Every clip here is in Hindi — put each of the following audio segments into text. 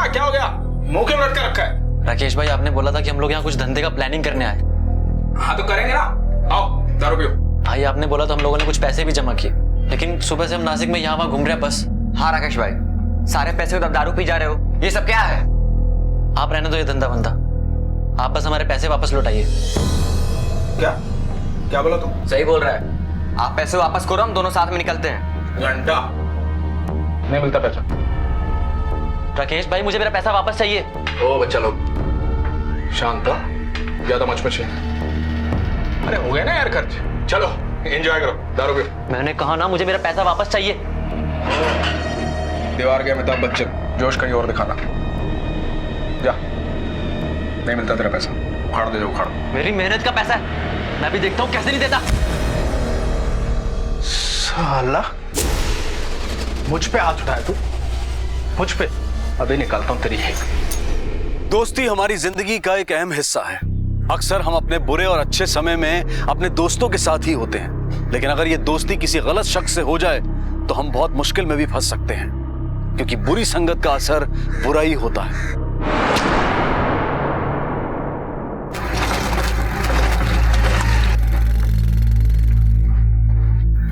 क्या हो गया? मुंह क्यों लटका रखा है? राकेश भाई, आपने बोला था कि हम लोग यहाँ कुछ धंधे का प्लानिंग करने आए। हाँ तो करेंगे ना, आओ दारू पियो। भाई आपने बोला तो हम लोगों ने कुछ पैसे भी जमा किए, लेकिन सुबह से हम नासिक में यहाँ वहाँ घूम रहे हैं बस। हाँ राकेश भाई, सारे पैसे तो दारू पी जा रहे हो, ये सब क्या है? आप रहने दो ये धंधा बंदा, आप बस हमारे पैसे वापस लौटाइए। क्या क्या बोला तुम? सही बोल रहा है, आप पैसे वापस करो, हम दोनों साथ में निकलते हैं। घंटा नहीं मिलता पैसा। राकेश भाई, मुझे मेरा पैसा वापस चाहिए। ओ बच्चा लोग शांत हो, ज्यादा मचमची। अरे हो गया ना यार खर्च, चलो एंजॉय करो, दारू पियो। मैंने कहा ना, मुझे मेरा पैसा वापस चाहिए। दीवार के अमिताभ बच्चन, जोश कहीं और दिखाना। जा, नहीं मिलता तेरा पैसा, उखाड़ दे जो उखाड़। मेरी मेहनत का पैसा है, मैं भी देखता हूँ कैसे नहीं देता। साला मुझ पे हाथ उठाया तू, मुझ पे? अभी निकालता हूँ तेरी एक। दोस्ती हमारी जिंदगी का एक अहम हिस्सा है। अक्सर हम अपने बुरे और अच्छे समय में अपने दोस्तों के साथ ही होते हैं, लेकिन अगर ये दोस्ती किसी गलत शख्स से हो जाए तो हम बहुत मुश्किल में भी फंस सकते हैं, क्योंकि बुरी संगत का असर बुरा ही होता है।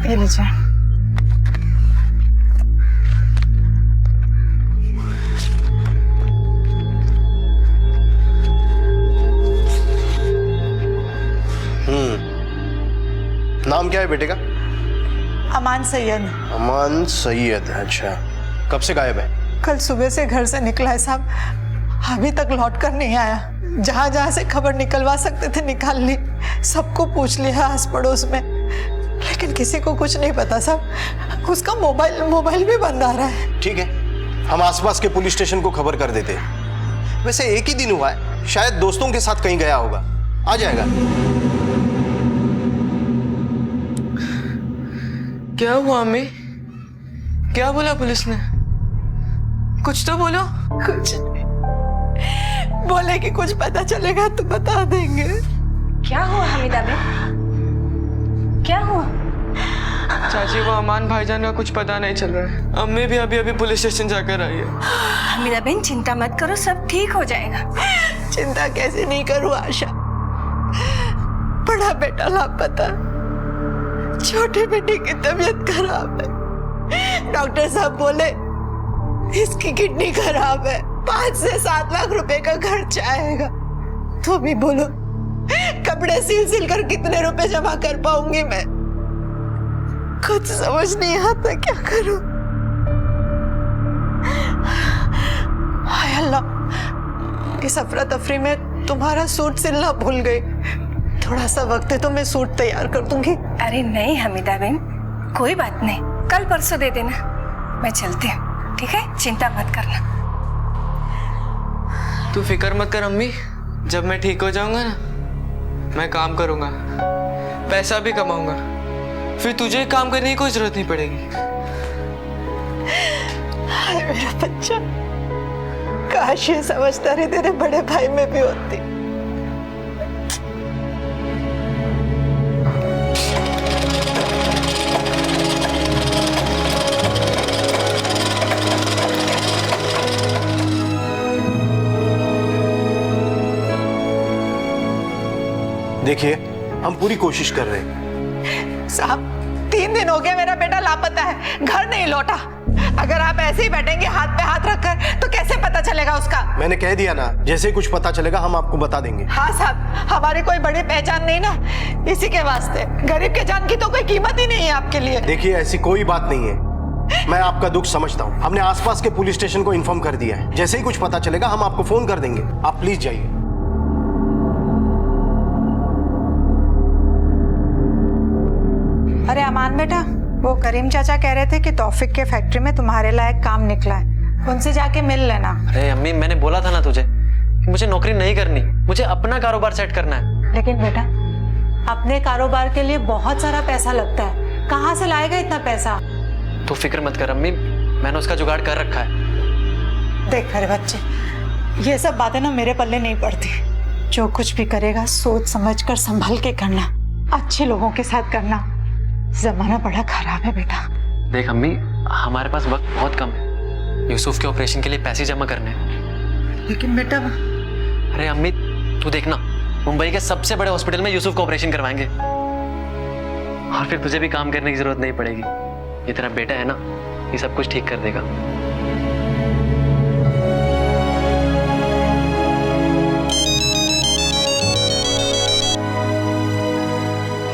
ये लीजिए। नाम क्या है बेटे का? अमान सैयद। अमान सैयद, अच्छा। कब से गायब है? कल सुबह से घर से निकला है साहब, अभी तक लौट कर नहीं आया। जहाँ जहाँ से खबर निकलवा सकते थे निकाल ली, सबको पूछ लिया आस पड़ोस में, लेकिन किसी को कुछ नहीं पता साहब। उसका मोबाइल भी बंद आ रहा है। ठीक है, हम आसपास के पुलिस स्टेशन को खबर कर देते हैं। वैसे एक ही दिन हुआ है, शायद दोस्तों के साथ कहीं गया होगा, आ जाएगा। क्या हुआ अम्मी? क्या बोला पुलिस ने? कुछ तो बोलो। कुछ नहीं बोले कि कुछ पता चलेगा तो बता देंगे। क्या हुआ हमीदा बहन? क्या हुआ? चाची, वो अमान भाईजान का कुछ पता नहीं चल रहा है। अम्मी भी अभी अभी पुलिस स्टेशन जाकर आई है। हमीदा बहन चिंता मत करो, सब ठीक हो जाएगा। चिंता कैसे नहीं करूं आशा, बड़ा बेटा लापता, छोटे बेटे की तबीयत खराब है। डॉक्टर साहब बोले इसकी किडनी खराब है, 5 से 7 लाख रुपए का खर्च आएगा। तो भी बोलो कपड़े सिल कर कितने रुपए जमा कर पाऊंगी मैं? कुछ समझ नहीं आता क्या करूं। हाय अल्लाह, इस अफरा तफरी में तुम्हारा सूट सिलना भूल गई। थोड़ा सा वक्त है तो मैं सूट तैयार कर दूंगी। अरे नहीं हमीदा बहन, कोई बात नहीं, कल परसों दे देना, मैं चलती हूँ, ठीक है? चिंता मत करना। तू फिक्र मत कर अम्मी, जब मैं ठीक हो जाऊंगा ना, मैं काम करूंगा, पैसा भी कमाऊंगा, फिर तुझे काम करने की कोई जरूरत नहीं पड़ेगी। हाय मेरा बच्चा, काश ये समझदारी तेरे बड़े भाई में भी होती। देखिए, हम पूरी कोशिश कर रहे हैं। साहब 3 दिन हो गए मेरा बेटा लापता है, घर नहीं लौटा। अगर आप ऐसे ही बैठेंगे हाथ पे हाथ रखकर तो कैसे पता चलेगा उसका? मैंने कह दिया ना, जैसे ही कुछ पता चलेगा हम आपको बता देंगे। हाँ साहब, हमारी कोई बड़ी पहचान नहीं ना, इसी के वास्ते। गरीब के जान की तो कोई कीमत ही नहीं है आपके लिए। देखिए, ऐसी कोई बात नहीं है, मैं आपका दुख समझता हूँ। हमने आसपास के पुलिस स्टेशन को इन्फॉर्म कर दिया है, जैसे ही कुछ पता चलेगा हम आपको फोन कर देंगे। आप प्लीज जाइए। अरे अमान बेटा, वो करीम चाचा कह रहे थे कि तौफिक के फैक्ट्री में तुम्हारे लायक काम निकला है, उनसे जाके मिल लेना। अरे अम्मी, मैंने बोला था ना तुझे कि मुझे नौकरी नहीं करनी, मुझे अपना कारोबार सेट करना है। लेकिन बेटा, अपने कारोबार के लिए बहुत सारा पैसा लगता है, कहाँ से लाएगा इतना पैसा? तू फिक्र मत कर अम्मी, मैंने उसका जुगाड़ कर रखा है। देख मेरे बच्चे, ये सब बातें ना मेरे पल्ले नहीं पड़ती। जो कुछ भी करेगा सोच समझ कर संभल के करना, अच्छे लोगों के साथ करना। जमाना बड़ा खराब है बेटा। देख अम्मी, हमारे पास वक्त बहुत कम है, यूसुफ के ऑपरेशन के लिए पैसे जमा करने हैं। लेकिन बेटा अरे अम्मी तू देखना, मुंबई के सबसे बड़े हॉस्पिटल में यूसुफ को ऑपरेशन करवाएंगे और फिर तुझे भी काम करने की जरूरत नहीं पड़ेगी। ये तेरा बेटा है ना, ये सब कुछ ठीक कर देगा।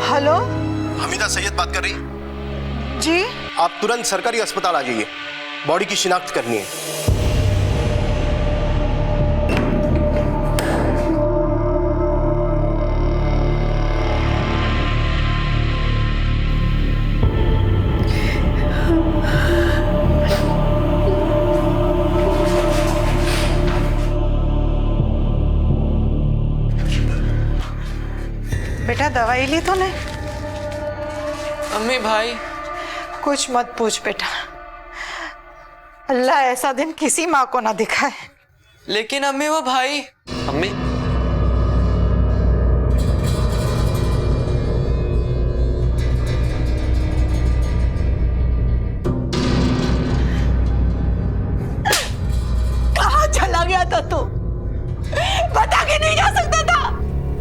हेलो हमीदा सैयद बात कर रही? जी, आप तुरंत सरकारी अस्पताल आ जाइए, बॉडी की शिनाख्त करनी है। बेटा दवाई ली तूने? अम्मी भाई कुछ मत पूछ बेटा, अल्लाह ऐसा दिन किसी माँ को ना दिखाए। लेकिन अम्मी वो भाई। अम्मी कहाँ चला गया था तू? बता के नहीं जा सकता था?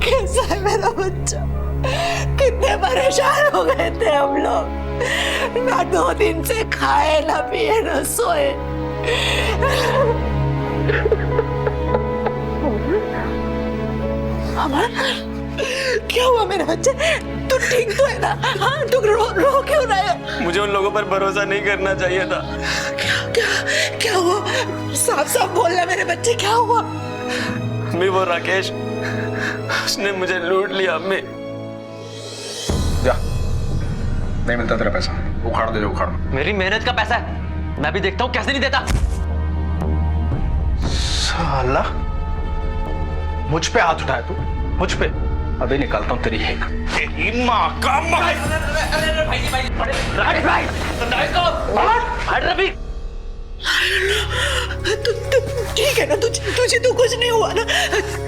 कैसा है मेरा बच्चा? कितने परेशान हो गए थे हम लोग, ना 2 दिन से खाए ना पिए ना सोए। अमन, क्या हुआ मेरे बच्चे? तू ठीक तो है ना? हाँ, तू रो क्यों रहा है? मुझे उन लोगों पर भरोसा नहीं करना चाहिए था। क्या हुआ? साफ साफ बोलना मेरे बच्चे, क्या हुआ? अम्मी वो राकेश, उसने मुझे लूट लिया। अम्मी जा, नहीं मिलता तेरा पैसा, उखाड़ दे जो उखाड़। मेरी मेहनत का पैसा है, मैं भी देखता हूँ कैसे नहीं देता। साला, मुझ पे हाथ उठाया तू, मुझ पे? अभी निकालता हूँ तेरी हेक। तेरी माँ का माँ। ठीक है ना? तुझे तो कुछ नहीं हुआ ना?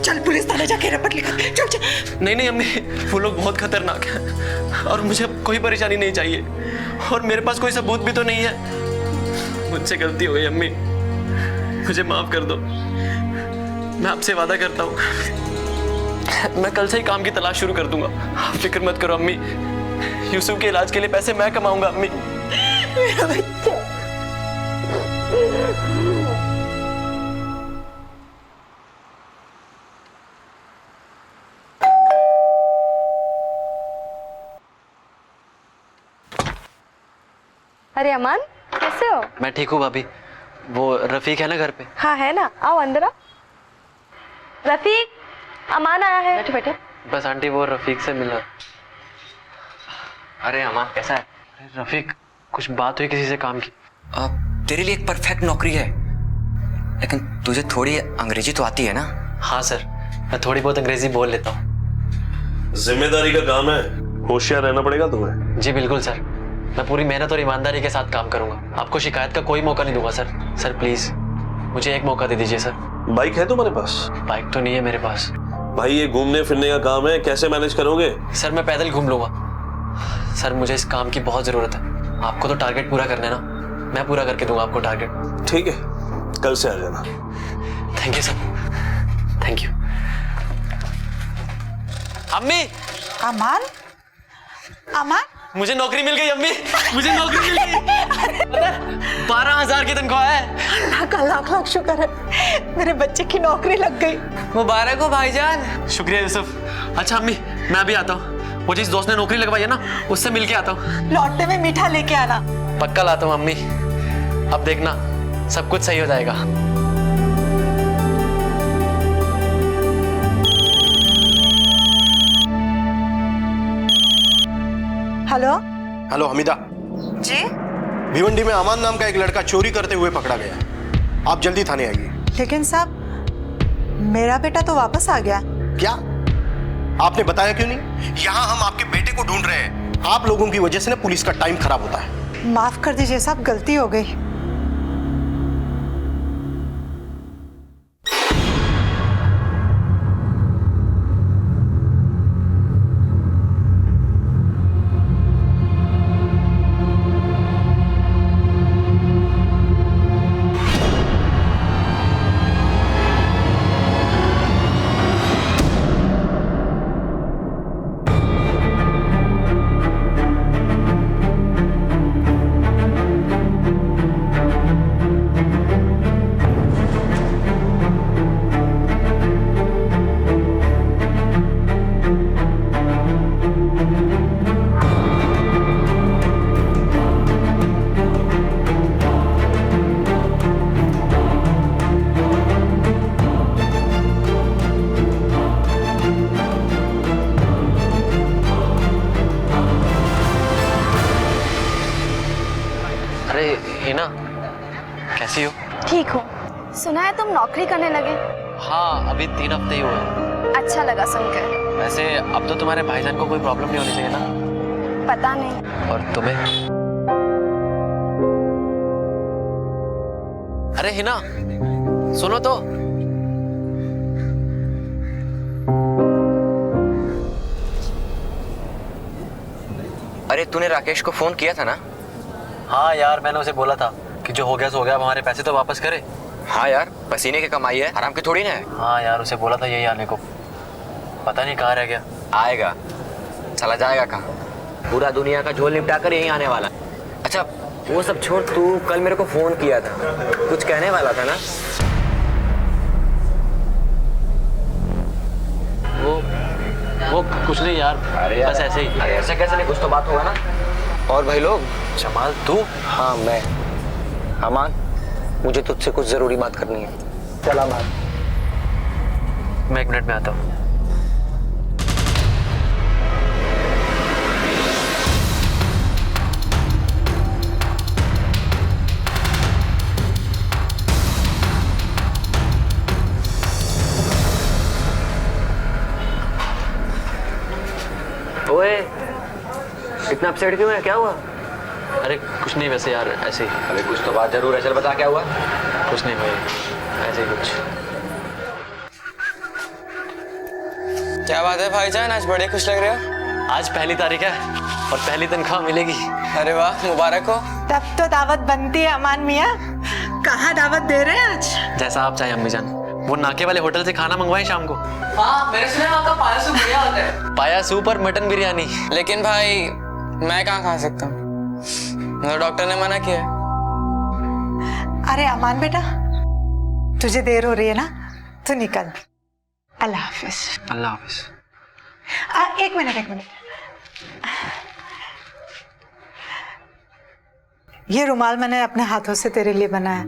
चल पुलिस थाने जाके रिपोर्ट लिखा। चल चल। नहीं नहीं अम्मी, वो लोग बहुत खतरनाक हैं और मुझे अब कोई परेशानी नहीं चाहिए और मेरे पास कोई सबूत भी तो नहीं है। मुझसे गलती हो गई अम्मी, मुझे माफ कर दो। मैं आपसे वादा करता हूँ, मैं कल से ही काम की तलाश शुरू कर दूंगा। आप फिक्र मत करो अम्मी, यूसुफ के इलाज के लिए पैसे मैं कमाऊंगा अम्मी। मेरा बच्चा। अरे अमान, कैसे हो? मैं ठीक हूँ भाभी। वो रफीक है ना घर पे? हाँ है ना, आओ अंदर आओ। रफीक, अमान आया है। बैठो बैठो। बस आंटी वो रफीक से मिला। अरे अमान कैसा है? अरे रफीक, कुछ बात हुई किसी से काम की? तेरे लिए एक परफेक्ट नौकरी है, लेकिन तुझे थोड़ी अंग्रेजी तो आती है ना? हाँ सर, मैं थोड़ी बहुत अंग्रेजी बोल लेता हूँ। जिम्मेदारी का काम है, होशियार रहना पड़ेगा तुम्हें। जी बिल्कुल सर, मैं पूरी मेहनत और ईमानदारी के साथ काम करूंगा। आपको शिकायत का कोई मौका नहीं दूंगा सर। सर प्लीज मुझे एक मौका दे दीजिए सर। बाइक है तुम्हारे पास? बाइक तो नहीं है मेरे पास। भाई ये घूमने फिरने का काम है, कैसे मैनेज करोगे? सर मैं पैदल घूम लूंगा। सर मुझे इस काम की बहुत जरूरत है। आपको तो टारगेट पूरा करना है ना, मैं पूरा करके दूंगा आपको टारगेट। ठीक है, कल से आ जाना। Thank you sir, thank you. अम्मी, अमान, अमान, मुझे नौकरी मिल गई अम्मी, मुझे नौकरी मिल गई। 12,000 की तनख्वाह है। अल्लाह का लाख लाख शुक्र है, मेरे बच्चे की नौकरी लग गई। मुबारक हो भाईजान। शुक्रिया यूसुफ। अच्छा अम्मी, मैं अभी आता हूँ। वो जिस दोस्त ने नौकरी लगवाई है ना, उससे मिल के आता हूँ। लौटने में मीठा लेके आना। पक्का लाता हूँ अम्मी। अब देखना सब कुछ सही हो जाएगा। हेलो हेलो हमीदा जी, भिवंडी में अमान नाम का एक लड़का चोरी करते हुए पकड़ा गया है। आप जल्दी थाने आइए। लेकिन साहब मेरा बेटा तो वापस आ गया। क्या आपने बताया क्यों नहीं? यहाँ हम आपके बेटे को ढूंढ रहे हैं। आप लोगों की वजह से ना पुलिस का टाइम खराब होता है। माफ कर दीजिए साहब, गलती हो गई। सुना है तुम नौकरी करने लगे। हाँ, अभी 3 हफ्ते ही हुए। अच्छा लगा सुनकर। वैसे अब तो तुम्हारे भाईजान को कोई प्रॉब्लम नहीं होनी चाहिए ना? पता नहीं। और तुम्हें? अरे हिना, सुनो तो। अरे तूने राकेश को फोन किया था ना? हाँ यार, मैंने उसे बोला था कि जो हो गया सो हो गया, अब हमारे पैसे तो वापस करे। हाँ यार, पसीने की कमाई है, आराम की थोड़ी ना है। हाँ यार, उसे बोला था यही आने को, पता नहीं कहाँ रह गया। आएगा, चला जाएगा कहाँ? पूरा दुनिया का झोल निपटा कर यहीं आने वाला। अच्छा वो सब छोड़, तू कल मेरे को फोन किया था, कुछ कहने वाला था ना? वो कुछ नहीं यार, बस ऐसे ही। अरे ऐसे कैसे नहीं, कुछ तो बात होगा ना। और भाई लोग, जमाल तू? हाँ मैं। अमान, मुझे तुझसे कुछ जरूरी बात करनी है। चला बात। मैं 1 मिनट में आता हूँ। ओए, इतना अपसेट क्यों है, क्या हुआ? अरे कुछ नहीं, वैसे यार ऐसे ही। अरे कुछ तो बात जरूर है, चल बता क्या हुआ? कुछ नहीं भाई, ऐसे ही कुछ। क्या बात है भाईजान, आज बड़े खुश लग रहे हो। आज पहली तारीख है और पहली तनख्वाह मिलेगी। अरे वाह, मुबारक हो। तब तो दावत बनती है अमान मियाँ। कहाँ दावत दे रहे हैं आज? जैसा आप चाहे अम्मी जान। वो नाके वाले होटल से खाना मंगवाएं शाम को। हाँ, मेरे सुने वहाँ का पाया सूप बढ़िया होता है। पाया सूप और मटन बिरयानी। लेकिन भाई मैं कहाँ खा सकता हूँ, तो डॉक्टर ने मना किया है। अरे अमान बेटा, तुझे देर हो रही है ना, तू निकल। अल्लाह हाफिज। अल्लाह हाफिज। एक मिनट। ये रुमाल मैंने अपने हाथों से तेरे लिए बनाया,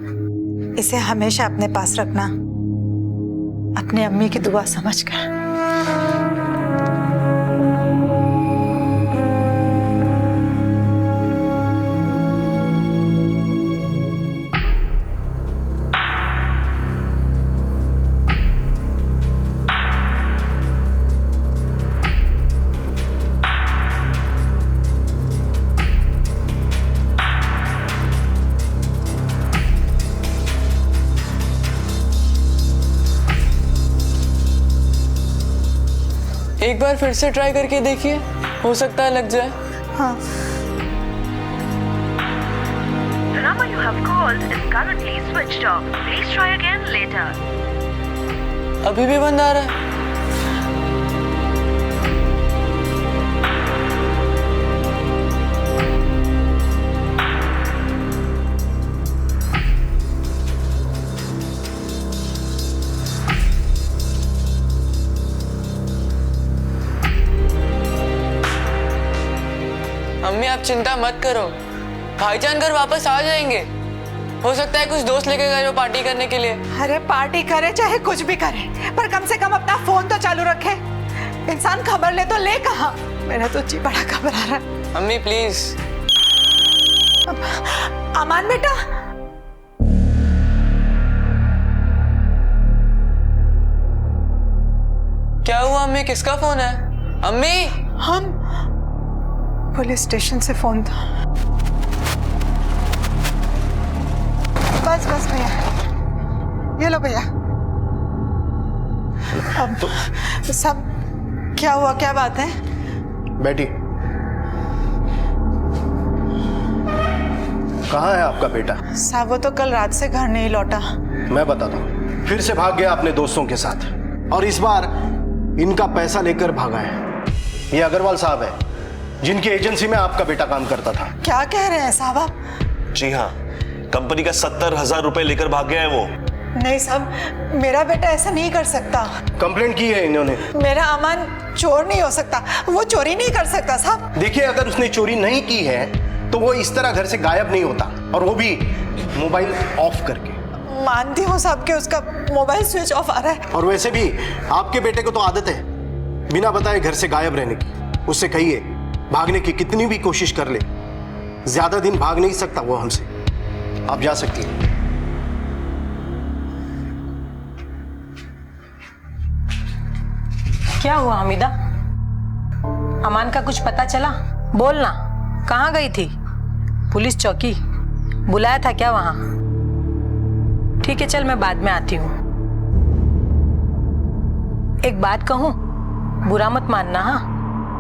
इसे हमेशा अपने पास रखना, अपनी अम्मी की दुआ समझकर। एक बार फिर से ट्राई करके देखिए, हो सकता है लग जाए। हाँ। The number you have called is currently switched off. Please try again later. अभी भी बंद आ रहा है। अम्मी आप चिंता मत करो, भाईजान घर वापस आ जाएंगे। हो सकता है कुछ दोस्त लेके गए हो पार्टी करने के लिए। अरे पार्टी करे चाहे कुछ भी करे, पर कम से कम अपना फोन तो चालू रखे। इंसान खबर ले तो ले कहाँ। मेरा तो जी बड़ा घबरा रहा है। अम्मी प्लीज। अमान बेटा, क्या हुआ अम्मी, किसका फोन है? अम्मी, हम पुलिस स्टेशन से फोन था। बस भैया, ये लो भैया। अब सब क्या हुआ, क्या बात है? बेटी, कहाँ है आपका बेटा? साहब वो तो कल रात से घर नहीं लौटा। मैं बताता हूँ, फिर से भाग गया अपने दोस्तों के साथ, और इस बार इनका पैसा लेकर भागा है। ये अग्रवाल साहब है, जिनकी एजेंसी में आपका बेटा काम करता था। क्या कह रहे हैं साहब आप? जी हाँ, कंपनी का 70,000 रुपए लेकर भाग गया है वो। नहीं साहब, मेरा बेटा ऐसा नहीं कर सकता। कंप्लेंट की है इन्होंने। मेरा अमन चोर नहीं हो सकता, वो चोरी नहीं कर सकता साहब। देखिए, अगर उसने चोरी नहीं की है तो वो इस तरह घर से गायब नहीं होता, और वो भी मोबाइल ऑफ करके। मानती हूँ साहब कि उसका मोबाइल स्विच ऑफ आ रहा है। और वैसे भी आपके बेटे को तो आदत है बिना बताए घर से गायब रहने की। उससे कहिए भागने की कितनी भी कोशिश कर ले, ज्यादा दिन भाग नहीं सकता वो हमसे। आप जा सकती हैं। क्या हुआ हमीदा? अमान का कुछ पता चला? बोलना, कहाँ गई थी? पुलिस चौकी बुलाया था क्या वहां? ठीक है चल, मैं बाद में आती हूँ। एक बात कहूँ, बुरा मत मानना। हाँ,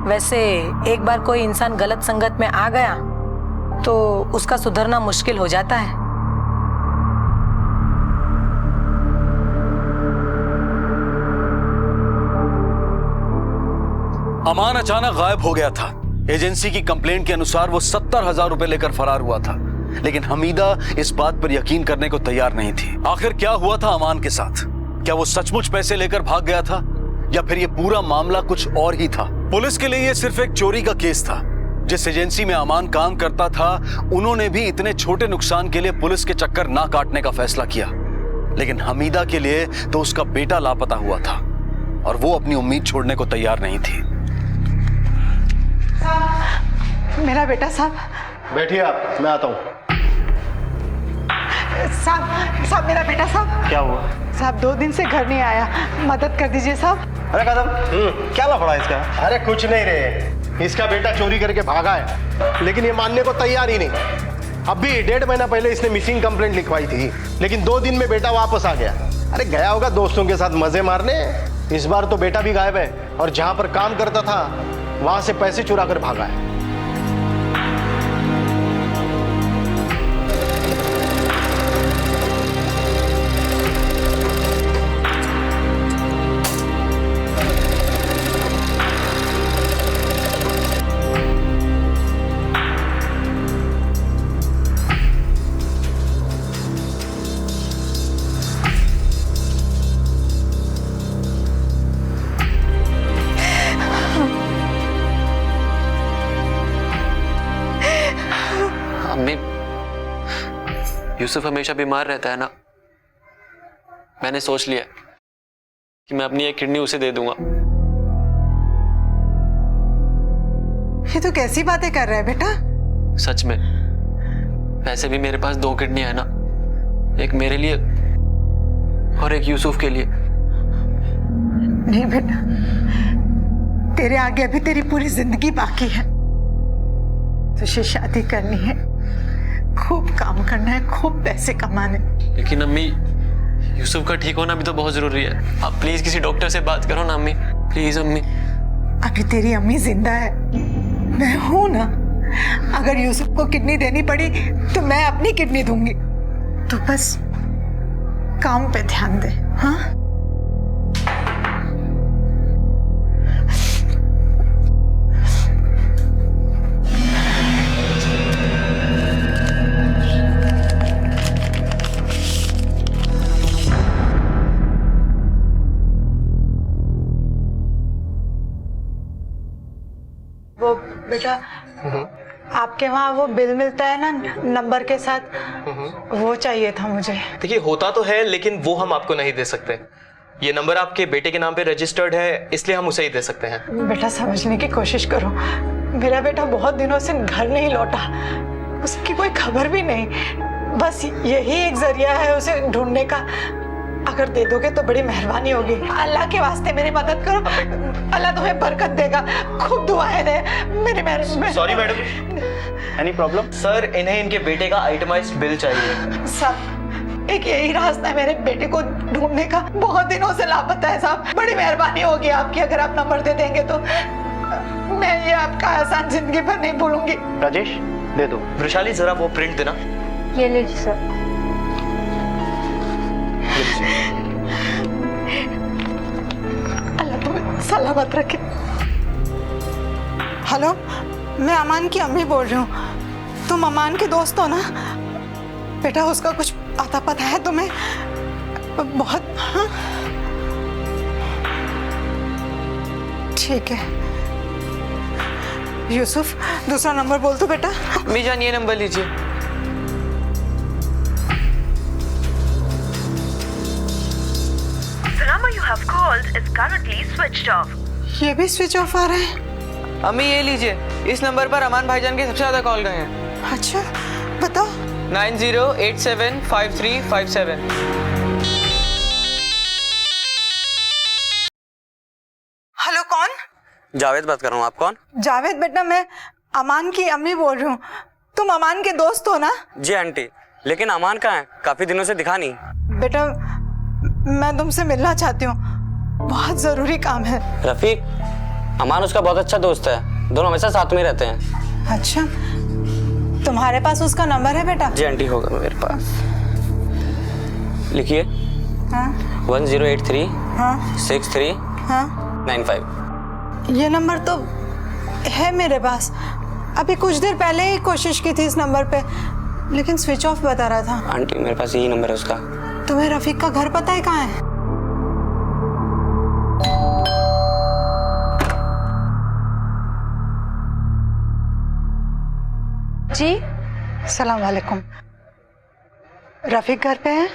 वैसे एक बार कोई इंसान गलत संगत में आ गया तो उसका सुधरना मुश्किल हो जाता है। अमान अचानक गायब हो गया था। एजेंसी की कंप्लेंट के अनुसार वो 70,000 रुपए लेकर फरार हुआ था, लेकिन हमीदा इस बात पर यकीन करने को तैयार नहीं थी। आखिर क्या हुआ था अमान के साथ? क्या वो सचमुच पैसे लेकर भाग गया था या फिर ये पूरा मामला कुछ और ही था? पुलिस के लिए ये सिर्फ एक चोरी का केस था। जिस एजेंसी में अमान काम करता था, उन्होंने भी इतने छोटे नुकसान के लिए पुलिस के चक्कर ना काटने का फैसला किया, लेकिन हमीदा के लिए तो उसका बेटा लापता हुआ था और वो अपनी उम्मीद छोड़ने को तैयार नहीं थी। मेरा बेटा साहब। बैठिए आप, मैं आता हूँ। साहब मेरा बेटा साहब। क्या हुआ? साहब 2 दिन से घर नहीं आया, मदद कर दीजिए साहब। अरे कदम, क्या लफड़ा इसका? अरे कुछ नहीं रे, इसका बेटा चोरी करके भागा है, लेकिन ये मानने को तैयार ही नहीं। अभी 1.5 महीना पहले इसने मिसिंग कंप्लेंट लिखवाई थी, लेकिन 2 दिन में बेटा वापस आ गया। अरे गया होगा दोस्तों के साथ मजे मारने। इस बार तो बेटा भी गायब है और जहां पर काम करता था वहां से पैसे चुरा कर भागा है। यूसुफ हमेशा बीमार रहता है ना, मैंने सोच लिया कि मैं अपनी एक किडनी उसे दे दूंगा। ये तो कैसी बातें कर रहा है बेटा? सच में, वैसे भी मेरे पास 2 किडनी है ना, एक मेरे लिए और एक यूसुफ के लिए। नहीं बेटा, तेरे आगे अभी तेरी पूरी जिंदगी बाकी है। तुझे शादी करनी है, खूब काम करना है, खूब पैसे कमाने। लेकिन अम्मी, यूसुफ का ठीक होना भी तो बहुत जरूरी है। आप प्लीज किसी डॉक्टर से बात करो ना अम्मी, प्लीज अम्मी। अभी तेरी अम्मी जिंदा है, मैं हूं ना। अगर यूसुफ को किडनी देनी पड़ी तो मैं अपनी किडनी दूंगी। तो बस काम पे ध्यान दे। हाँ, वो बेटा आपके वहाँ वो बिल मिलता है ना नंबर के साथ, वो चाहिए था मुझे। देखिए, होता तो है लेकिन वो हम आपको नहीं दे सकते। ये नंबर आपके बेटे के नाम पे रजिस्टर्ड है, इसलिए हम उसे ही दे सकते हैं। बेटा समझने की कोशिश करो, मेरा बेटा बहुत दिनों से घर नहीं लौटा, उसकी कोई खबर भी नहीं। बस यही एक जरिया है उसे ढूंढने का। अगर दे दोगे तो बड़ी मेहरबानी होगी। अल्लाह के वास्ते मेरी मदद करो, अल्लाह तुम्हें बरकत देगा। खूब दुआएं दे मेरी मेहरबानी। Sorry madam, any problem? Sir, इन्हें इनके बेटे का आइटमाइज्ड बिल चाहिए। सब एक यही रास्ता है मेरे बेटे को ढूंढने का, बहुत दिनों से लापता है साहब। बड़ी मेहरबानी होगी आपकी अगर आप नंबर दे देंगे तो मैं ये आपका एहसान जिंदगी भर नहीं भूलूंगी। राजेश दे दो। वैशाली जरा वो प्रिंट देना। ये लीजिए सर। अल्लाह तुम्हें सलामत रखे। हेलो, मैं अमान की अम्मी बोल रही हूँ। तुम अमान के दोस्त हो ना? बेटा उसका कुछ आता पता है तुम्हें? बहुत। हाँ ठीक है। यूसुफ, दूसरा नंबर बोल दो बेटा। अम्मी जान, ये नंबर लीजिए। The number you have called is currently switched off. ये भी स्विच ऑफ आ रहा है। अम्मी ये लीजिए, इस नंबर पर अमान भाईजान के सबसे ज्यादा कॉल गए हैं। अच्छा बताओ। 90875357। हेलो जावेद बात कर रहा हूँ। आप कौन? जावेद बेटा, मैं अमान की अम्मी बोल रही हूँ। तुम अमान के दोस्त हो ना? जी आंटी, लेकिन अमान कहाँ है? काफी दिनों से दिखा नहीं। बेटा, मैं तुमसे मिलना चाहती हूँ, बहुत जरूरी काम है। रफीक, अमान उसका बहुत अच्छा दोस्त है, दोनों हमेशा साथ में रहते हैं। अच्छा, तुम्हारे पास उसका नंबर है बेटा? जी आंटी, होगा मेरे पास। लिखिए। हाँ 1083 हाँ 63 हाँ 95। ये नंबर तो है मेरे पास। अभी कुछ देर पहले ही कोशिश की थी इस नंबर पे, लेकिन स्विच ऑफ बता रहा था। आंटी, मेरे पास यही नंबर है उसका। तुम्हें रफीक का घर पता है कहाँ है? जी, सलाम वालेकुम। रफीक घर पे है?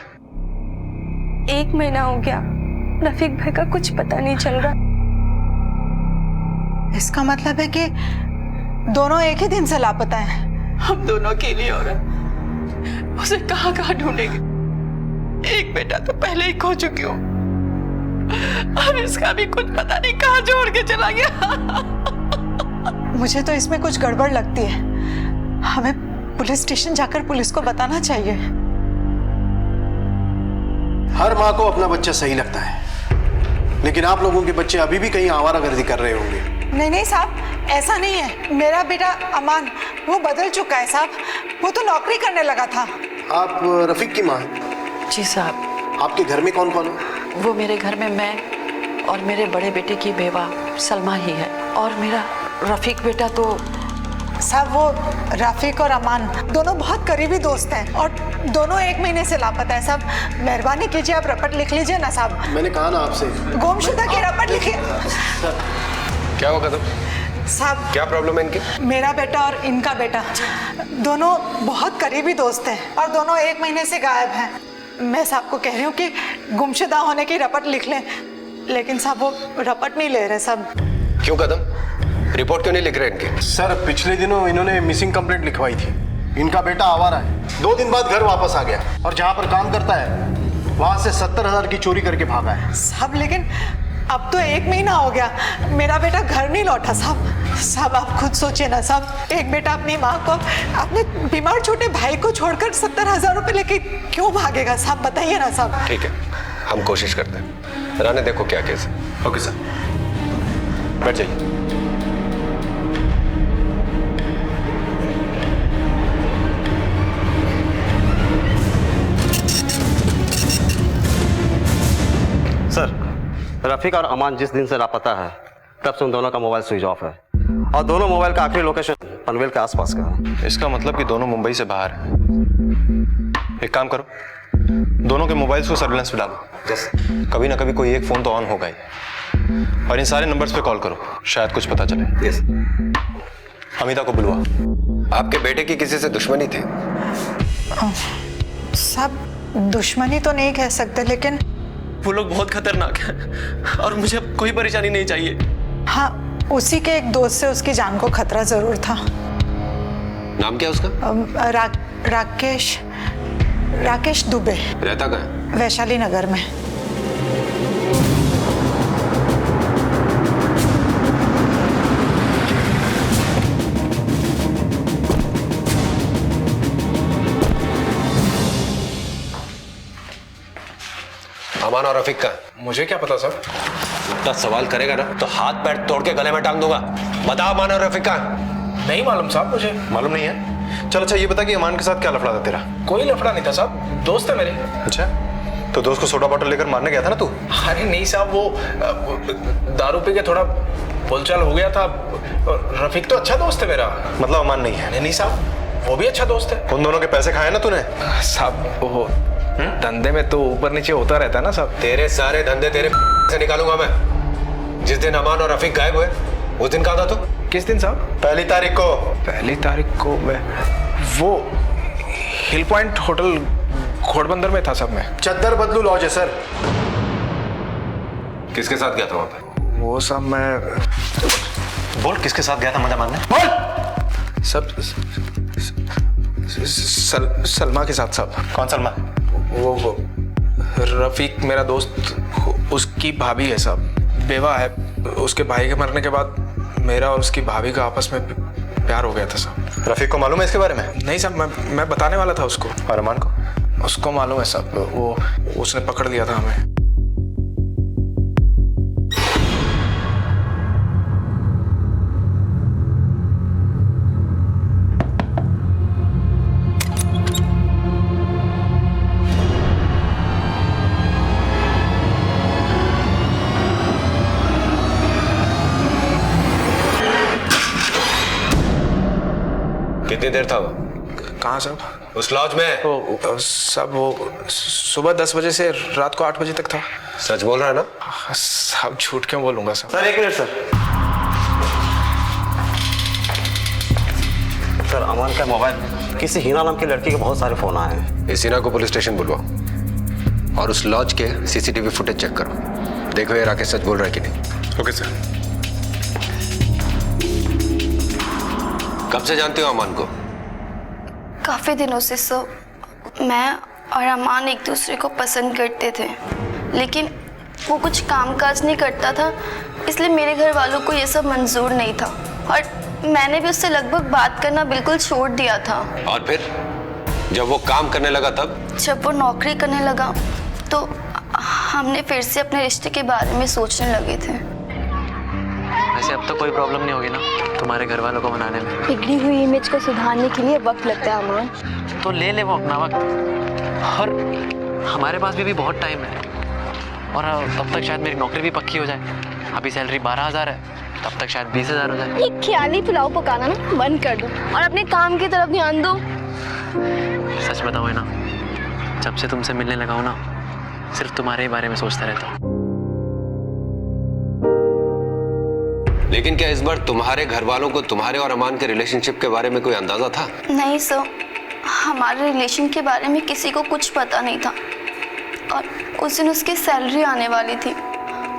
1 महीना हो गया, रफीक भाई का कुछ पता नहीं चल रहा। इसका मतलब है कि दोनों एक ही दिन से लापता हैं। हम दोनों के लिए और उसे कहाँ कहाँ ढूंढेंगे। एक बेटा तो पहले ही खो चुकी हूँ, अब इसका भी कुछ पता नहीं कहाँ छोड़ के चला गया। मुझे तो इसमें कुछ गड़बड़ लगती है। हमें पुलिस स्टेशन जाकर पुलिस को बताना चाहिए। हर माँ को अपना बच्चा सही लगता है, लेकिन आप लोगों के बच्चे अभी भी कहीं आवारागर्दी कर रहे होंगे। नहीं नहीं साहब, ऐसा नहीं है। मेरा बेटा अमान, वो बदल चुका है साहब। वो तो नौकरी करने लगा था। आप रफीक की माँ हैं? जी साहब। आपके घर में कौन कौन है? वो मेरे घर में मैं और मेरे बड़े बेटे की बेवा सलमा ही है, और मेरा रफीक बेटा तो साहब, वो रफीक और अमान दोनों बहुत करीबी दोस्त हैं और दोनों 1 महीने से लापता है साहब। मेहरबानी कीजिए, आप रपट लिख लीजिए ना साहब। मैंने कहा ना आपसे, गुमशुदा की रपट लिखिए। क्या होगा तुम? साहब, क्या प्रॉब्लम है इनकी? मेरा बेटा और इनका बेटा दोनों बहुत करीबी दोस्त हैं और दोनों 1 महीने से गायब हैं। मैं साहब को कह रही हूँ कि गुमशुदा होने की रपट लिख लें, लेकिन साहब वो रपट नहीं ले रहे साहब। क्यों कदम? रिपोर्ट क्यों नहीं लिख रहे इनकी? सर, पिछले दिनों इन्होंने मिसिंग कंप्लेंट लिखवाई थी। इनका बेटा आवारा है, 2 दिन बाद घर वापस आ गया और जहाँ पर काम करता है वहाँ से 70,000 की चोरी करके भागा है। साहब, लेकिन अब तो 1 महीना हो गया, मेरा बेटा घर नहीं लौटा साहब। साहब, आप खुद सोचिए ना साहब, एक बेटा अपनी माँ को, अपने बीमार छोटे भाई को छोड़कर 70,000 रुपए लेके क्यों भागेगा साहब? बताइए ना साहब। ठीक है, हम कोशिश करते हैं। राने, देखो क्या केस है। ओके सर, बैठ जाइए। सर, रफीक और अमान जिस दिन से लापता है तब से उन दोनों का मोबाइल स्विच ऑफ है, और दोनों मोबाइल का आखिरी लोकेशन पनवेल के आसपास का है। इसका मतलब कि दोनों मुंबई से बाहर हैं। एक काम करो, दोनों के मोबाइल्स को सर्विलेंस पे डालो। कभी ना कभी कोई एक फोन तो ऑन होगा ही, और इन सारे नंबर्स पे कॉल करो, शायद कुछ पता चले। यस। अमिता को बुलवा। आपके बेटे की किसी से दुश्मनी थी? साहब, दुश्मनी तो नहीं कह सकते, लेकिन वो लोग बहुत खतरनाक हैं और मुझे अब कोई परेशानी नहीं चाहिए। हाँ, उसी के एक दोस्त से उसकी जान को खतरा जरूर था। नाम क्या उसका? राकेश दुबे। रहता कहाँ है? वैशाली नगर में। अमान और रफीक का? मुझे क्या पता सर। इतना सवाल करेगा ना तो हाथ पैर तोड़ के गले में टांग दूंगा। बता, अमान और रफीक का? नहीं मालूम साहब मुझे। मालूम नहीं है? चल अच्छा, ये बता कि अमान के साथ क्या लफड़ा था तेरा? कोई लफड़ा नहीं था साहब, दोस्त है मेरे। अच्छा, तो दोस्त को सोडा बॉटल लेकर मारने गया था ना तू? अरे नहीं साहब, वो दारू पी के थोड़ा बोलचाल हो गया था। रफीक तो अच्छा दोस्त है मेरा। मतलब अमान नहीं है? नहीं साहब, वो भी अच्छा दोस्त है। उन दोनों के पैसे खाए ना तूने? साहब, वो धंधे में तो ऊपर नीचे होता रहता है ना साहब। तेरे सारे धंधे तेरे से निकालूंगा मैं। जिस दिन अमान और रफीक गायब हुए उस दिन कहाँ था तू? किस दिन साहब? 1 तारीख को। 1 तारीख को मैं वो हिल पॉइंट होटल घोड़बंदर में था साहब। मैं चद्दर बदलू लॉज है सर। किसके साथ गया था वहां पे? वो साहब मैं बोल, किसके साथ गया था मजा मारने? बोल। सब सलमा के साथ साहब। कौन सलमा? वो रफीक मेरा दोस्त, उसकी भाभी है साहब, बेवा है। उसके भाई के मरने के बाद मेरा और उसकी भाभी का आपस में प्यार हो गया था साहब। रफीक को मालूम है इसके बारे में? नहीं साहब, मैं बताने वाला था उसको। और अमान को? उसको मालूम है साहब, वो उसने पकड़ लिया था हमें। कितनी देर था वो? कहाँ साहब? उस लॉज में? साहब वो सुबह 10 बजे से रात को 8 बजे तक था। सच बोल रहा है ना? साहब झूठ क्यों बोलूंगा साहब? Sir 1 minute sir. सर अमान का मोबाइल किसी हिना नाम की लड़की के बहुत सारे फोन आए हैं। इस हिना को पुलिस स्टेशन बुलवाओ और उस लॉज के सीसीटीवी फुटेज चेक करो। देखो ये राकेश सच बोल रहा है कि नहीं। Okay sir. कब से जानते हो अमान को? काफ़ी दिनों से सर। मैं और अमान एक दूसरे को पसंद करते थे, लेकिन वो कुछ कामकाज नहीं करता था, इसलिए मेरे घर वालों को ये सब मंजूर नहीं था और मैंने भी उससे लगभग बात करना बिल्कुल छोड़ दिया था। और फिर जब वो काम करने लगा तब? जब वो नौकरी करने लगा तो हमने फिर से अपने रिश्ते के बारे में सोचने लगे थे। वैसे अब तो कोई प्रॉब्लम नहीं होगी ना तुम्हारे घर वालों को मनाने में? बिगड़ी हुई इमेज को सुधारने के लिए वक्त लगता है अमान। तो ले ले वो अपना वक्त, और हमारे पास भी बहुत टाइम है, और तब तक शायद मेरी नौकरी भी पक्की हो जाए। अभी सैलरी 12,000 है, तब तक शायद 20,000 हो जाए। ये ख्याली पुलाव पकाना ना बंद कर दो और अपने काम की तरफ ध्यान दो। सच बताओ है ना, जब से तुमसे मिलने लगा हूं ना, सिर्फ तुम्हारे ही बारे में सोचता रहता हूँ। लेकिन क्या इस बार तुम्हारे घर वालों को तुम्हारे और अमान के रिलेशनशिप के बारे में कोई अंदाजा था? नहीं सर, हमारे रिलेशन के बारे में किसी को कुछ पता नहीं था, और उस दिन उसकी सैलरी आने वाली थी।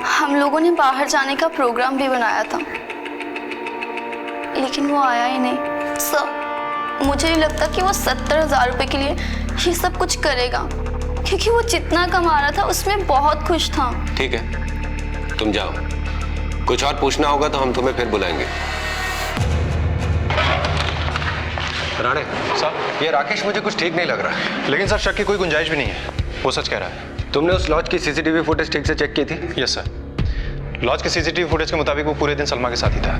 हम लोगों ने बाहर जाने का प्रोग्राम भी बनाया था, लेकिन वो आया ही नहीं। सर मुझे नहीं लगता कि वो 70,000 रुपये के लिए ये सब कुछ करेगा, क्योंकि वो जितना कमा रहा था उसमें बहुत खुश था। ठीक है, तुम जाओ। कुछ और पूछना होगा तो हम तुम्हें फिर बुलाएंगे। राणे साहब, ये राकेश मुझे कुछ ठीक नहीं लग रहा है। लेकिन सर शक की कोई गुंजाइश भी नहीं है, वो सच कह रहा है। तुमने उस लॉज की सीसीटीवी फुटेज ठीक से चेक की थी? यस सर, लॉज के सीसीटीवी फुटेज के मुताबिक वो पूरे दिन सलमा के साथ ही था।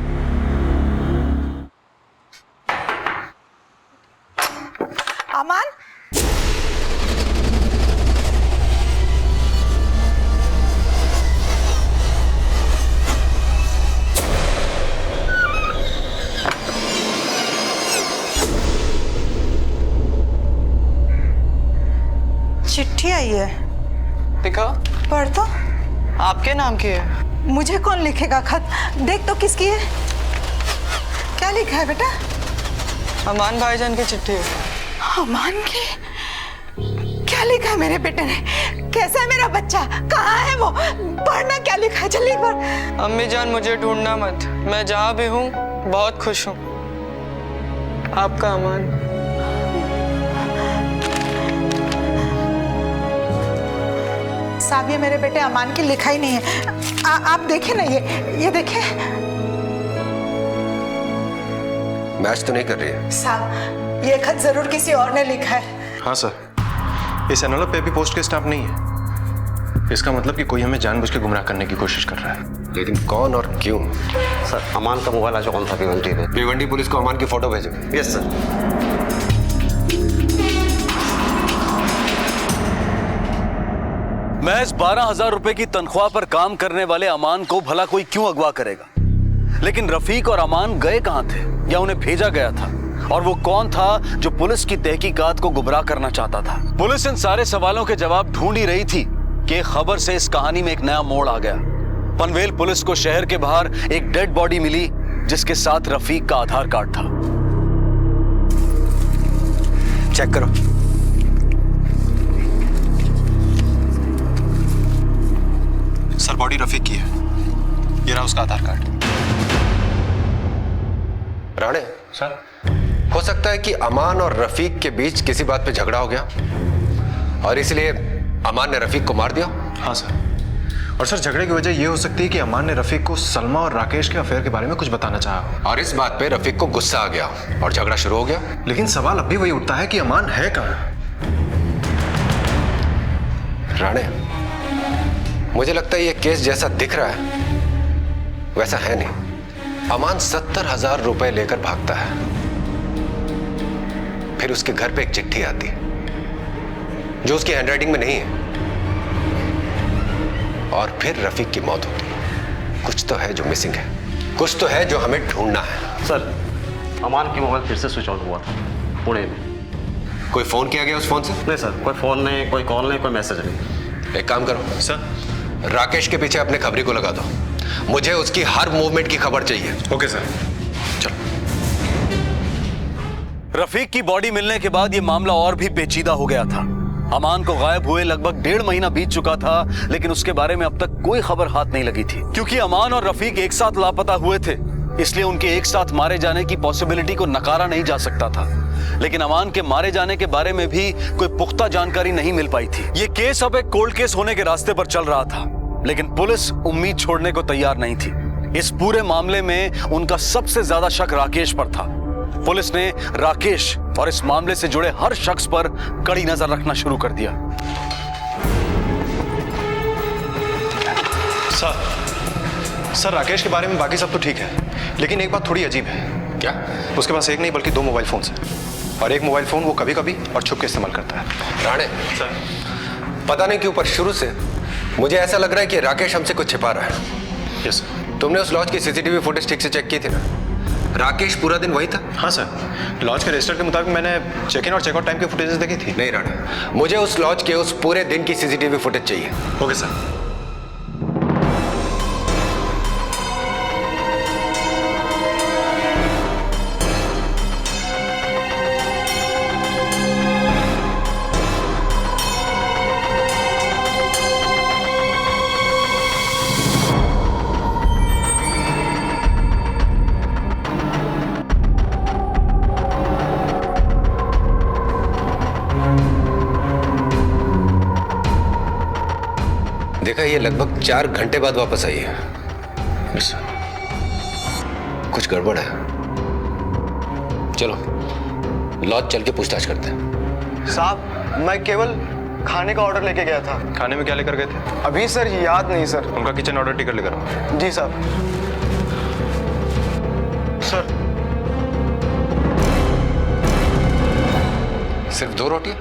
अमान, चिट्ठी आई है। दिखा? पढ़ तो। आपके नाम की है। मुझे कौन लिखेगा खत? देख तो किसकी है। क्या लिखा है बेटा? अमान भाईजान की चिट्ठी है। अमान की? क्या लिखा है मेरे बेटे ने? कैसा है मेरा बच्चा? कहाँ है वो? पढ़ना क्या लिखा है, जल्दी पढ़। अम्मी जान मुझे ढूंढना मत, मैं जहाँ भी हूँ बहुत खुश हूँ। आपका अमान। साहब ये मेरे बेटे अमान की लिखा ही नहीं है। आप देखें ना, ये देखें। मैच तो नहीं कर रही है साहब ये खत जरूर किसी और ने लिखा है। हाँ सर, इस एनवलप पे भी पोस्ट के स्टाम्प नहीं है। इसका मतलब कि कोई हमें जानबूझ के गुमराह करने की कोशिश कर रहा है। लेकिन कौन और क्यों? सर अमान का मोबाइल आज कौन था भिवंडी में? भिवंडी पुलिस को अमान की फोटो भेजो। Yes sir. महज 12,000 रुपए की तनख्वाह पर काम करने वाले अमान को भला कोई क्यों अगवा करेगा? लेकिन रफीक और अमान गए कहां थे या उन्हें भेजा गया था? और वो कौन था जो पुलिस की तहकीकात को गुमराह करना चाहता था? पुलिस इन सारे सवालों के जवाब ढूंढ ही रही थी कि खबर से इस कहानी में एक नया मोड़ आ गया। पनवेल पुलिस को शहर के बाहर एक डेड बॉडी मिली जिसके साथ रफीक का आधार कार्ड था। चेक करो। सर बॉडी रफीक की है, ये रहा उसका आधार कार्ड। राणे सर, हो सकता है कि अमान और रफीक के बीच किसी बात पे झगड़ा हो गया और इसलिए अमान ने रफीक को मार दिया। हाँ सर, और सर झगड़े की वजह ये हो सकती है कि अमान ने रफीक को सलमा और राकेश के अफेयर के बारे में कुछ बताना चाहा और इस बात पे रफीक को गुस्सा आ गया और झगड़ा शुरू हो गया। लेकिन सवाल अब भी वही उठता है कि अमान है कहाँ? राणे, मुझे लगता है ये केस जैसा दिख रहा है वैसा है नहीं। अमान 70,000 रुपए लेकर भागता है, फिर उसके घर पे एक चिट्ठी आती है जो उसकी हैंडराइटिंग में नहीं है, और फिर रफीक की मौत होती है। कुछ तो है जो मिसिंग है, कुछ तो है जो हमें ढूंढना है। सर, अमान की मोबाइल फिर से स्विच ऑन हुआ था पुणे में। कोई फोन किया गया उस फोन से? नहीं सर, कोई फोन नहीं, कोई कॉल नहीं, कोई मैसेज नहीं। एक काम करो सर, राकेश के पीछे अपने खबरी को लगा दो, मुझे उसकी हर मूवमेंट की खबर चाहिए। ओके सर, चलो। रफीक की बॉडी मिलने के बाद यह मामला और भी पेचीदा हो गया था। अमान को गायब हुए लगभग 1.5 महीना बीत चुका था, लेकिन उसके बारे में अब तक कोई खबर हाथ नहीं लगी थी। क्योंकि अमान और रफीक एक साथ लापता हुए थे, इसलिए उनके एक साथ मारे जाने की पॉसिबिलिटी को नकारा नहीं जा सकता था। लेकिन अमान के मारे जाने के बारे में भी कोई पुख्ता जानकारी नहीं मिल पाई थी। यह केस अब एक कोल्ड केस होने के रास्ते पर चल रहा था, लेकिन पुलिस उम्मीद छोड़ने को तैयार नहीं थी। इस पूरे मामले में उनका सबसे ज्यादा शक राकेश पर था। पुलिस ने राकेश और इस मामले से जुड़े हर शख्स पर कड़ी नजर रखना शुरू कर दिया। सर, राकेश के बारे में बाकी सब तो ठीक है, लेकिन एक बात थोड़ी अजीब है। क्या? उसके पास एक नहीं बल्कि 2 मोबाइल फोन है, और एक मोबाइल फोन वो कभी कभी और छुप के इस्तेमाल करता है। राणे सर, पता नहीं क्यों पर शुरू से मुझे ऐसा लग रहा है कि राकेश हमसे कुछ छिपा रहा है। यस। तुमने उस लॉज की सीसीटीवी फुटेज ठीक से चेक की थी ना? राकेश पूरा दिन वही था? हाँ सर, लॉज के रजिस्टर के मुताबिक मैंने चेक इन और चेकआउट टाइम की फुटेजेस देखी थी। नहीं राणे, मुझे उस लॉज के उस पूरे दिन की सीसीटीवी फुटेज चाहिए। Okay sir. देखा, ये लगभग 4 घंटे बाद वापस आई है। कुछ गड़बड़ है। चलो लॉज चल के पूछताछ करते हैं। साहब, मैं केवल खाने का ऑर्डर लेके गया था। खाने में क्या लेकर गए थे? अभी सर याद नहीं सर। उनका किचन ऑर्डर टिकट लेकर आओ। जी साहब। सर, सिर्फ 2 रोटियां?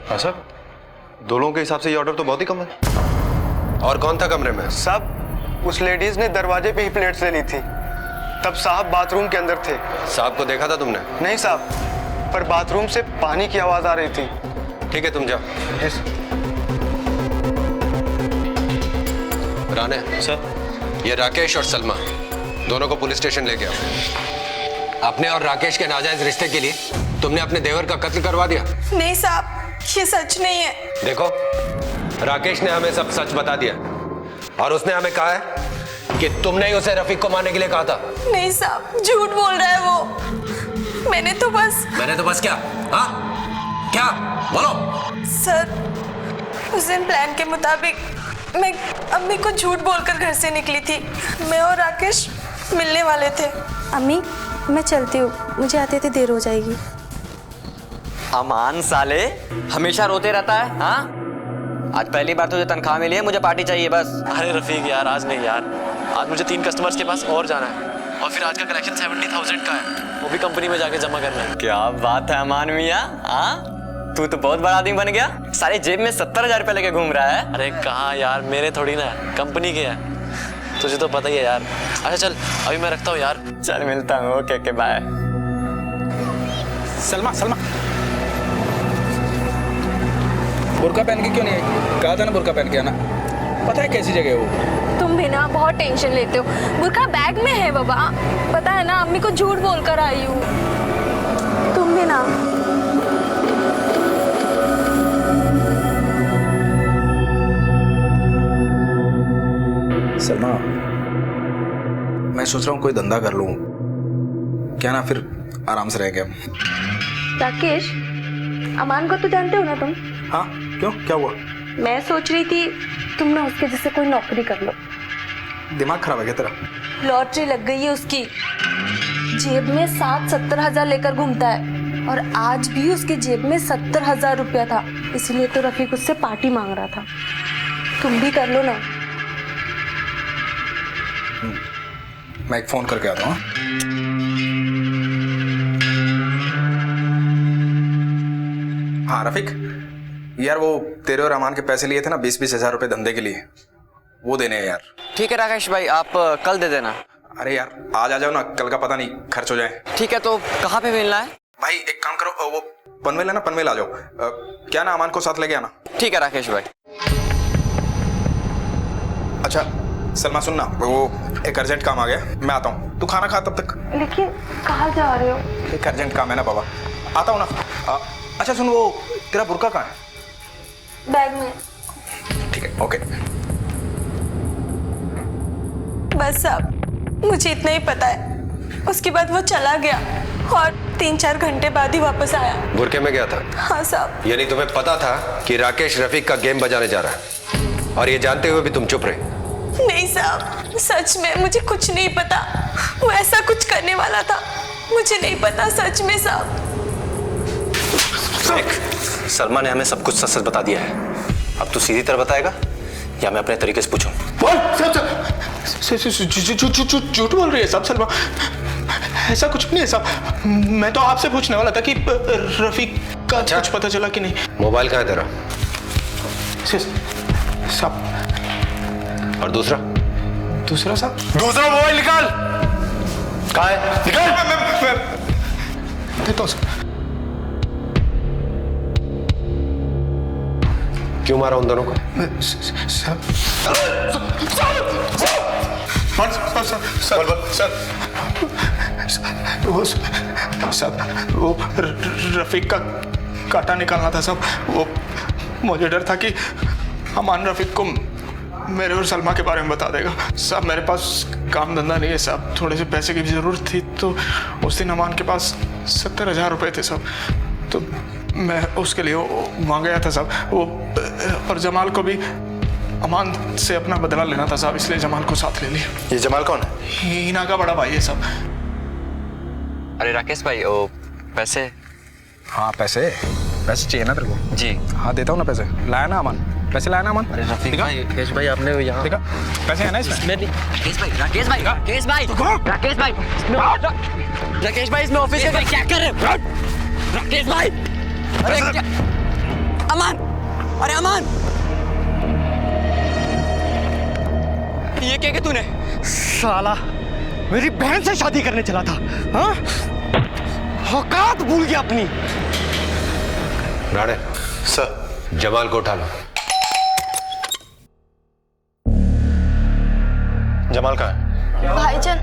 हाँ सर, 2 लोगों के हिसाब से ये ऑर्डर तो बहुत ही कम है। और कौन था कमरे में? साहब, उस लेडीज ने दरवाजे पे ही प्लेट्स ले ली थी। तब साहब बाथरूम के अंदर थे। साहब को देखा था तुमने? नहीं साहब, पर बाथरूम से पानी की आवाज आ रही थी। ठीक है, तुम जाओ। यस। राणे सर, ये राकेश और सलमा दोनों को पुलिस स्टेशन लेके आओ। अपने और राकेश के नाजायज रिश्ते के लिए तुमने अपने देवर का कत्ल करवा दिया। नहीं साहब, ये सच नहीं है। देखो, राकेश ने हमें सब सच बता दिया और उसने हमें कहा है कि तुमने ही उसे रफीक को मारने के लिए कहा था। नहीं साहब, झूठ बोल रहा है वो। मैंने तो बस क्या? हाँ, क्या? बोलो। सर, उस दिन प्लान के मुताबिक मैं अम्मी को झूठ बोलकर घर से निकली थी। मैं और राकेश मिलने वाले थे। अम्मी, मैं चलती हूँ, मुझे आते आते देर हो जाएगी। अमान साले हमेशा रोते रहता है। हाँ, आज पहली बार तुझे तनख्वाह मिली है, मुझे पार्टी चाहिए बस। अरे रफीक यार, आज नहीं यार, आज मुझे 3 कस्टमर्स के पास और जाना है, और फिर आज का कलेक्शन 70,000 का है, वो भी कंपनी में जाके जमा करना है। क्या बात है अमान मियाँ, हाँ तू तो बहुत बड़ा आदमी बन गया। सारे जेब में 70,000 रुपए लेके घूम रहा है। अरे कहाँ यार, मेरे थोड़ी ना, कंपनी के है, तुझे तो पता ही है यार। अच्छा चल, अभी मैं रखता हूँ यार। चल मिलता हूँ, ओके बाय। सलमा, बुर्का पहन के क्यों नहीं आई? कहा था ना बुर्का पहन के आना। पता है कैसी जगह है वो? तुम भी ना बहुत टेंशन लेते हो। बुर्का बैग में है बाबा, पता है ना, अम्मी को झूठ बोलकर आई हूँ। तुम भी ना। सलमा, मैं सोच रहा हूँ कोई धंधा कर लूँ क्या ना, फिर आराम से रह गया। राकेश, अमान को तो जानते हो ना तुम? हाँ, क्यों, क्या हुआ? मैं सोच रही थी तुम ना उसके जैसे कोई नौकरी कर लो। दिमाग खराब है क्या तेरा? लॉटरी लग गई है उसकी, जेब में 60-70 हजार लेकर घूमता है और आज भी उसके जेब में 70,000 रुपया था, इसलिए तो रफीक उससे पार्टी मांग रहा था। तुम भी कर लो ना। मैं एक फोन करके आता हूँ। हाँ रफीक, यार वो तेरे और अमान के पैसे लिए थे ना 20-20 हजार रुपए धंधे के लिए, वो देने हैं यार। ठीक है राकेश भाई, आप कल दे देना। अरे यार आज आ जाओ ना, कल का पता नहीं खर्च हो जाए। ठीक है, तो कहाँ पे मिलना है? भाई एक काम करो, वो पनवेल है ना, पनवेल आ जाओ। क्या ना, अमान को साथ लेके आना। ठीक है राकेश भाई। अच्छा सलमा सुनना, वो एक अर्जेंट काम आ गया, मैं आता हूँ, तू खाना खा तब तक। लेकिन कहाँ जा रहे हो? एक अर्जेंट काम है ना बाबा, आता हूँ ना। अच्छा सुन, वो तेरा बुर्का कहाँ है? बैग में। ठीक है, ओके। बस साहब, मुझे इतना ही पता है। उसके बाद वो चला गया और 3-4 घंटे बाद ही वापस आया। बुरके में गया था? हाँ साहब। यानी तुम्हें पता था कि राकेश रफीक का गेम बजाने जा रहा है, और ये जानते हुए भी तुम चुप रहे? नहीं साहब, सच में मुझे कुछ नहीं पता। वो ऐसा कुछ करने वाला था, मुझे नहीं पता सच में साहब। सलमा ने हमें सब कुछ सच सच बता दिया है। अब तू सीधी तरह बताएगा या मैं अपने तरीके से पूछूं? झूठ बोल रही है साहब सलमा, ऐसा कुछ नहीं है साहब। मैं तो आपसे पूछने वाला था कि रफीक का कुछ पता चला कि नहीं। मोबाइल कहाँ है तेरा? साहब। और दूसरा साहब? दूसरा मोबाइल निकाल। कहाँ है? निकाल। मैं देता हूँ साहब। क्यों मारा उन दोनों को? वो रफीक का काटा निकालना था साहब। वो मुझे डर था कि अमान रफीक को मेरे और सलमा के बारे में बता देगा। साहब मेरे पास काम धंधा नहीं है साहब, थोड़े से पैसे की जरूरत थी, तो उस दिन अमान के पास 70,000 रुपए थे साहब, तो मैं उसके लिए वहाँ गया था साहब। वो और जमाल को भी अमान से अपना बदला लेना था साहब, इसलिए जमाल को साथ ले लिया। ये जमाल कौन है? हीना का बड़ा भाई है साहब। अरे राकेश भाई, वो पैसे। हाँ पैसे चाहिए ना तेरे को? जी हाँ देता हूँ ना पैसे। लाया ना अमान? पैसे लाया ना अमान? अरे रफीक भाई, राकेश भाई आपने यहाँ ठीक है, पैसे है ना इसमें? राकेश भाई, राकेश भाई, राकेश भाई, राकेश भाई, राकेश भाई इसमें ऑफिस में क्या कर रहे हो? राकेश भाई, अरे क्या? अमान, अरे अमान, ये क्या तूने? साला मेरी बहन से शादी करने चला था, हाँ? औकात भूल गया अपनी। राणे सर, जमाल को उठा लो। जमाल कहाँ है? भाईजान।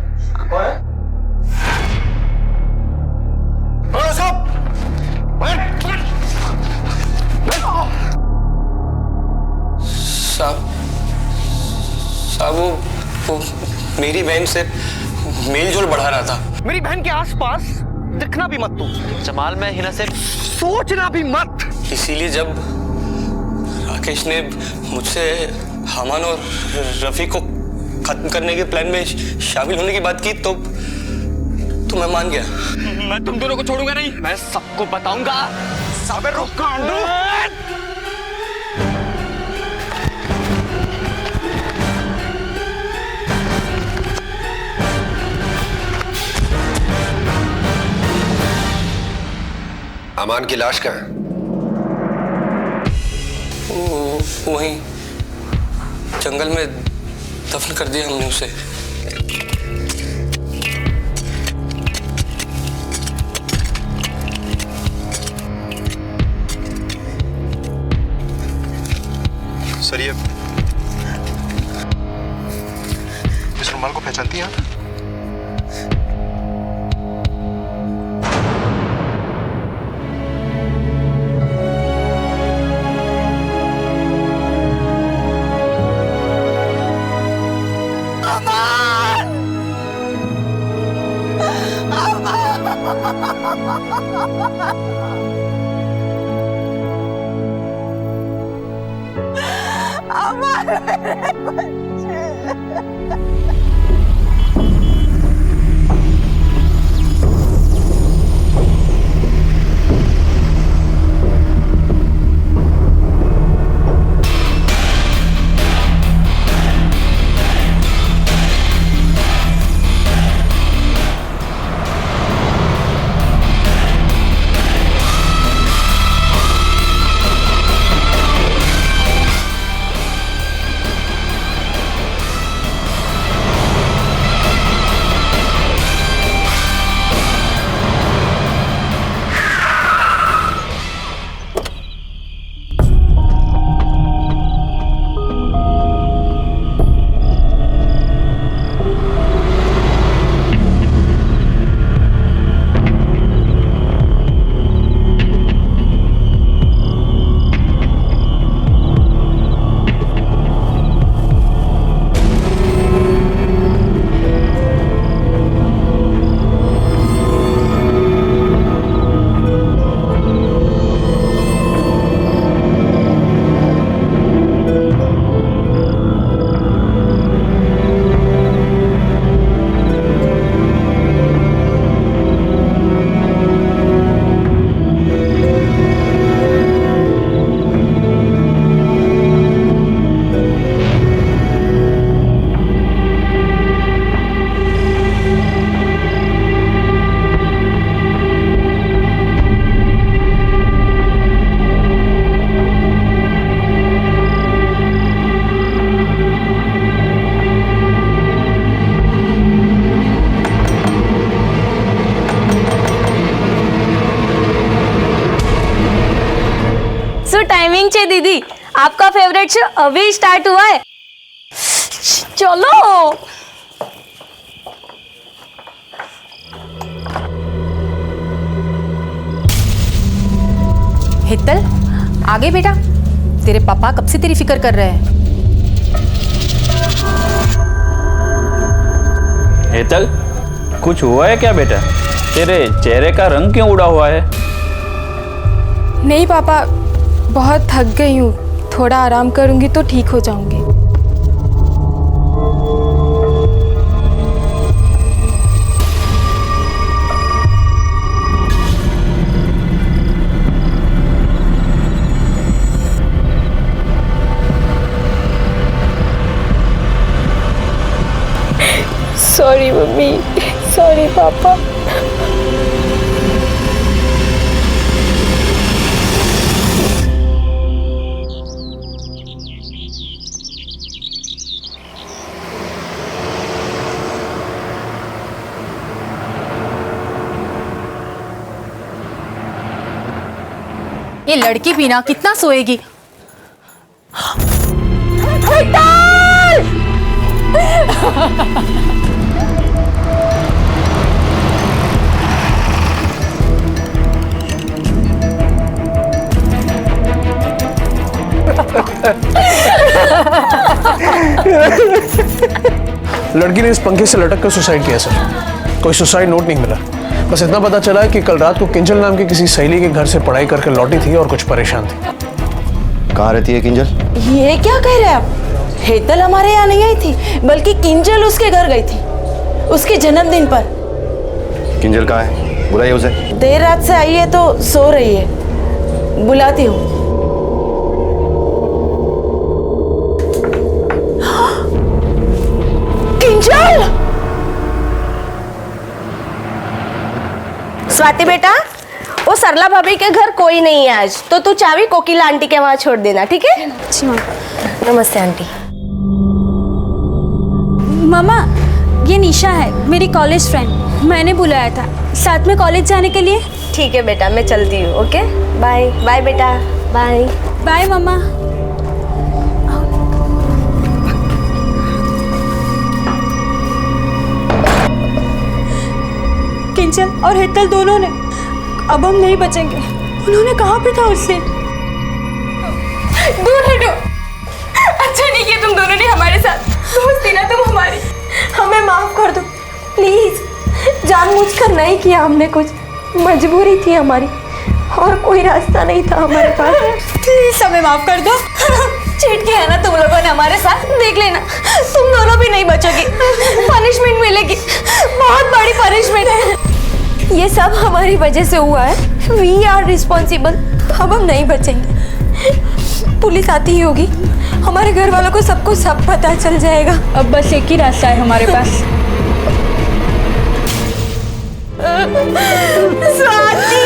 साहब वो मेरी बहन से मेल जोल बढ़ा रहा था। मेरी बहन के आसपास दिखना भी मत तू। जमाल, मैं हिना से सोचना भी मत। इसीलिए जब राकेश ने मुझसे अमान और रफी को खत्म करने के प्लान में शामिल होने की बात की तो मैं मान गया। मैं तुम दोनों को छोड़ूंगा नहीं, मैं सबको बताऊंगा। साबिर रुक कांडू। अमान की लाश कहाँ है? वहीं जंगल में दफन कर दिया हमने उसे। सर ये इस रुमाल को पहचानती हैं आप? टाइमिंग छे दीदी, आपका फेवरेट शो अभी स्टार्ट हुआ है। चलो हेतल, आगे बेटा, तेरे पापा कब से तेरी फिक्र कर रहे हैं। हेतल, कुछ हुआ है क्या बेटा? तेरे चेहरे का रंग क्यों उड़ा हुआ है? नहीं पापा, बहुत थक गई हूँ, थोड़ा आराम करूँगी तो ठीक हो जाऊँगी। सॉरी मम्मी, सॉरी पापा। ये लड़की भी ना कितना सोएगी। लड़की ने इस पंखे से लटक कर सुसाइड किया सर। कोई सुसाइड नोट नहीं मिला, बस इतना पता चला है कि कल रात को किंजल नाम की किसी सहेली के घर से पढ़ाई करके लौटी थी और कुछ परेशान थी। कहाँ रहती है किंजल? ये क्या कह रहे हैं आप? हेतल हमारे यहाँ नहीं आई थी, बल्कि किंजल उसके घर गई थी उसके जन्मदिन पर। किंजल कहाँ है? बुलाइए उसे। देर रात से आई है तो सो रही है, बुलाती हूँ। किंजल! स्वाति बेटा, वो सरला भाभी के घर कोई नहीं है आज, तो तू चाबी कोकिला आंटी के वहाँ छोड़ देना, ठीक है? नमस्ते आंटी। मामा, ये निशा है, मेरी कॉलेज फ्रेंड, मैंने बुलाया था साथ में कॉलेज जाने के लिए। ठीक है बेटा, मैं चलती हूँ। ओके, बाय बाय बेटा, बाय बाय मामा। किंजल और हेतल दोनों ने, अब हम नहीं बचेंगे। उन्होंने कहाँ पे था उस दिन? दूर हटो। अच्छा नहीं किया तुम दोनों ने हमारे साथ, दोस्त थी ना तुम हमारी। हमें माफ कर दो प्लीज। जानबूझकर नहीं किया हमने कुछ, मजबूरी थी हमारी और कोई रास्ता नहीं था हमारे पास। प्लीज हमें माफ कर दो। चीट किया ना तुम लोगों ने हमारे साथ, देख लेना तुम दोनों भी नहीं बचोगे, पनिशमेंट मिलेगी, बहुत बड़ी पनिशमेंट है। ये सब हमारी वजह से हुआ है, वी आर रिस्पॉन्सिबल। अब हम नहीं बचेंगे, पुलिस आती ही होगी, हमारे घर वालों को सबको सब पता चल जाएगा। अब बस एक ही रास्ता है हमारे पास। स्वाति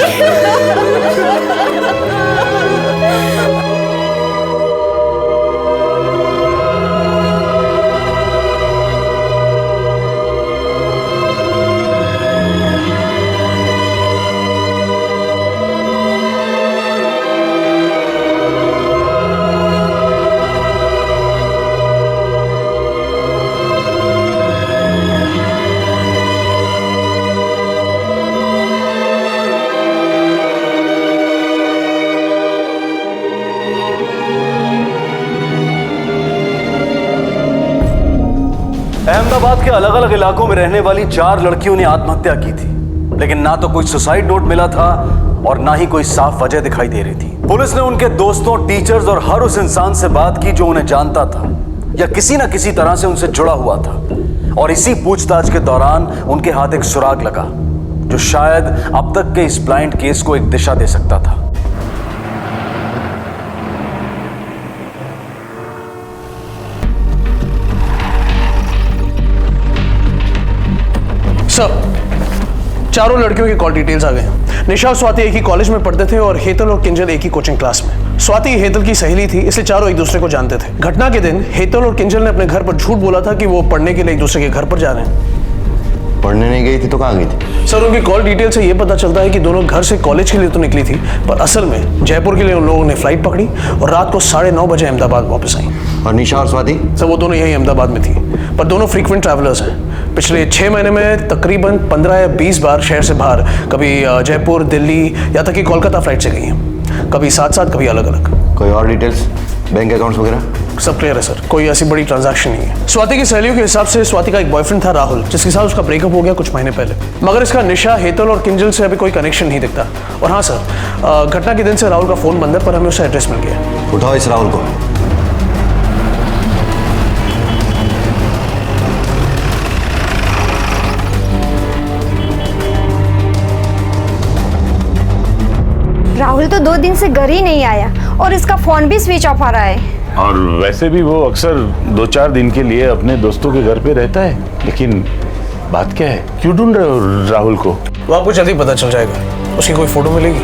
अहमदाबाद के अलग अलग इलाकों में रहने वाली 4 लड़कियों ने आत्महत्या की थी, लेकिन ना तो कोई सुसाइड नोट मिला था और ना ही कोई साफ वजह दिखाई दे रही थी। पुलिस ने उनके दोस्तों, टीचर्स और हर उस इंसान से बात की जो उन्हें जानता था या किसी ना किसी तरह से उनसे जुड़ा हुआ था, और इसी पूछताछ के दौरान उनके हाथ एक सुराग लगा जो शायद अब तक के इस ब्लाइंड केस को एक दिशा दे सकता था। सब चारों लड़कियों की कॉल डिटेल्स आ गए हैं। निशा और स्वाति एक ही कॉलेज में पढ़ते थे और हेतल और किंजल एक ही कोचिंग क्लास में। स्वाति हेतल की सहेली थी, इसलिए चारों एक दूसरे को जानते थे। घटना के दिन हेतल और किंजल ने अपने घर पर झूठ बोला था कि वो पढ़ने के लिए एक दूसरे के घर पर जा रहे हैं। पढ़ने नहीं गई थी तो कहाँ गई थी? सर, उनकी कॉल डिटेल से ये पता चलता है कि दोनों घर से कॉलेज के लिए तो निकली थी, पर असल में जयपुर के लिए उन लोगों ने फ्लाइट पकड़ी और रात को 9:30 बजे अहमदाबाद वापस आई। और निशा और स्वाति? सर, वो दोनों यही अहमदाबाद में थी, पर दोनों फ्रीक्वेंट ट्रैवलर्स हैं। पिछले 6 महीने में तकरीबन 15 या 20 बार शहर से बाहर, कभी जयपुर, दिल्ली या तक कि कोलकाता फ्लाइट से गई हैं, कभी साथ साथ, कभी अलग अलग। कोई और डिटेल्स, बैंक अकाउंट्स वगैरह? सब क्लियर है सर, कोई ऐसी बड़ी ट्रांजैक्शन नहीं है। स्वाति की सहेलियों के हिसाब से स्वाति का एक बॉयफ्रेंड था राहुल, जिसके साथ उसका ब्रेकअप हो गया कुछ महीने पहले, मगर इसका निशा, हेतल और किंजल से अभी कोई कनेक्शन नहीं दिखता। और हाँ सर, घटना के दिन से राहुल का फोन बंद है, पर हमें उसका एड्रेस मिल गया। उठाओ इस राहुल को। राहुल तो 2 दिन से घर ही नहीं आया और इसका फोन भी स्विच ऑफ आ रहा है। और वैसे भी वो अक्सर 2-4 दिन के लिए अपने दोस्तों के घर पे रहता है। लेकिन बात क्या है, क्यों ढूंढ रहे हो राहुल को? वो आपको जल्दी पता चल जाएगा। उसकी कोई फोटो मिलेगी?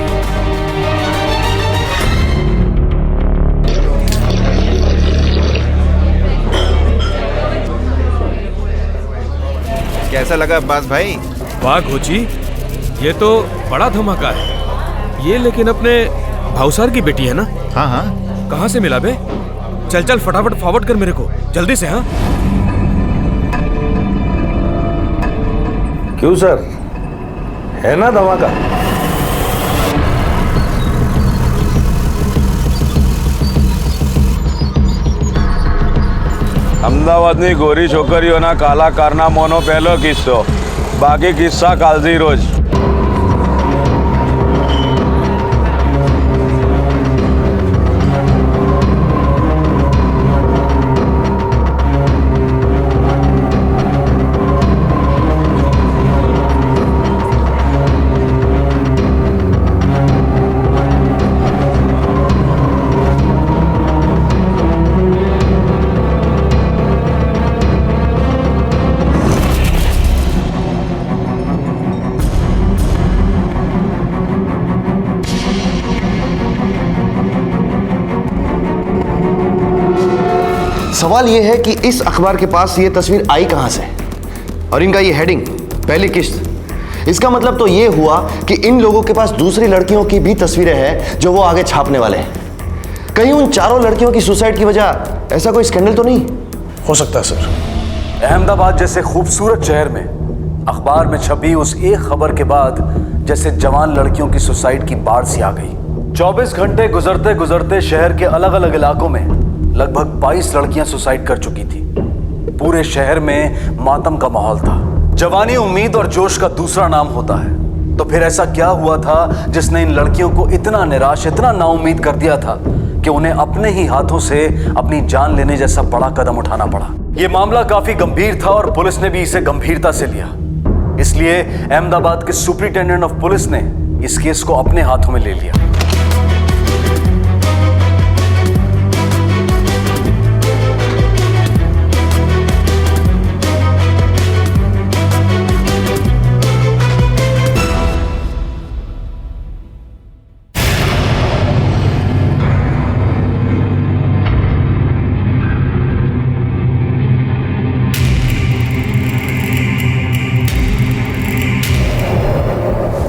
कैसा लगा अब्बास भाई? वाह घोची, ये तो बड़ा धमाका है ये। लेकिन अपने भावसार की बेटी है ना? हाँ हाँ। कहाँ से मिला बे? चल चल फटाफट फॉरवर्ड कर मेरे को जल्दी से। हाँ क्यों सर, है ना धमाका? અમદાવાદની ગોરી છોકરીઓના કાલા કારનામાનો પહેલો કિસ્સો, બાકી કિસ્સા કાલથી રોજ। सवाल यह है कि इस अखबार के पास ये तस्वीर आई कहां से, और इनका ये हेडिंग, पहली किस्त। इसका मतलब तो ये हुआ कि इन लोगों के पास दूसरी लड़कियों की भी तस्वीरें हैं जो वो आगे छापने वाले हैं। कहीं उन चारों लड़कियों की सुसाइड की वजह ऐसा कोई स्कैंडल तो नहीं हो सकता सर? अहमदाबाद जैसे खूबसूरत शहर में अखबार में छपी उस एक खबर के बाद जैसे जवान लड़कियों की सुसाइड की बाढ़ सी आ गई। 24 घंटे गुजरते गुजरते शहर के अलग अलग इलाकों में लगभग 22 लड़कियां सुसाइड कर चुकी थी। पूरे शहर में मातम का माहौल था। जवानी उम्मीद और जोश का दूसरा नाम होता है। तो फिर ऐसा क्या हुआ था जिसने इन लड़कियों को इतना निराश, इतना नाउम्मीद कर दिया था कि उन्हें अपने ही हाथों से अपनी जान लेने जैसा बड़ा कदम उठाना पड़ा। यह मामला काफी गंभीर था और पुलिस ने भी इसे गंभीरता से लिया। इसलिए अहमदाबाद के सुपरिटेंडेंट ऑफ पुलिस ने इस केस को अपने हाथों में ले लिया।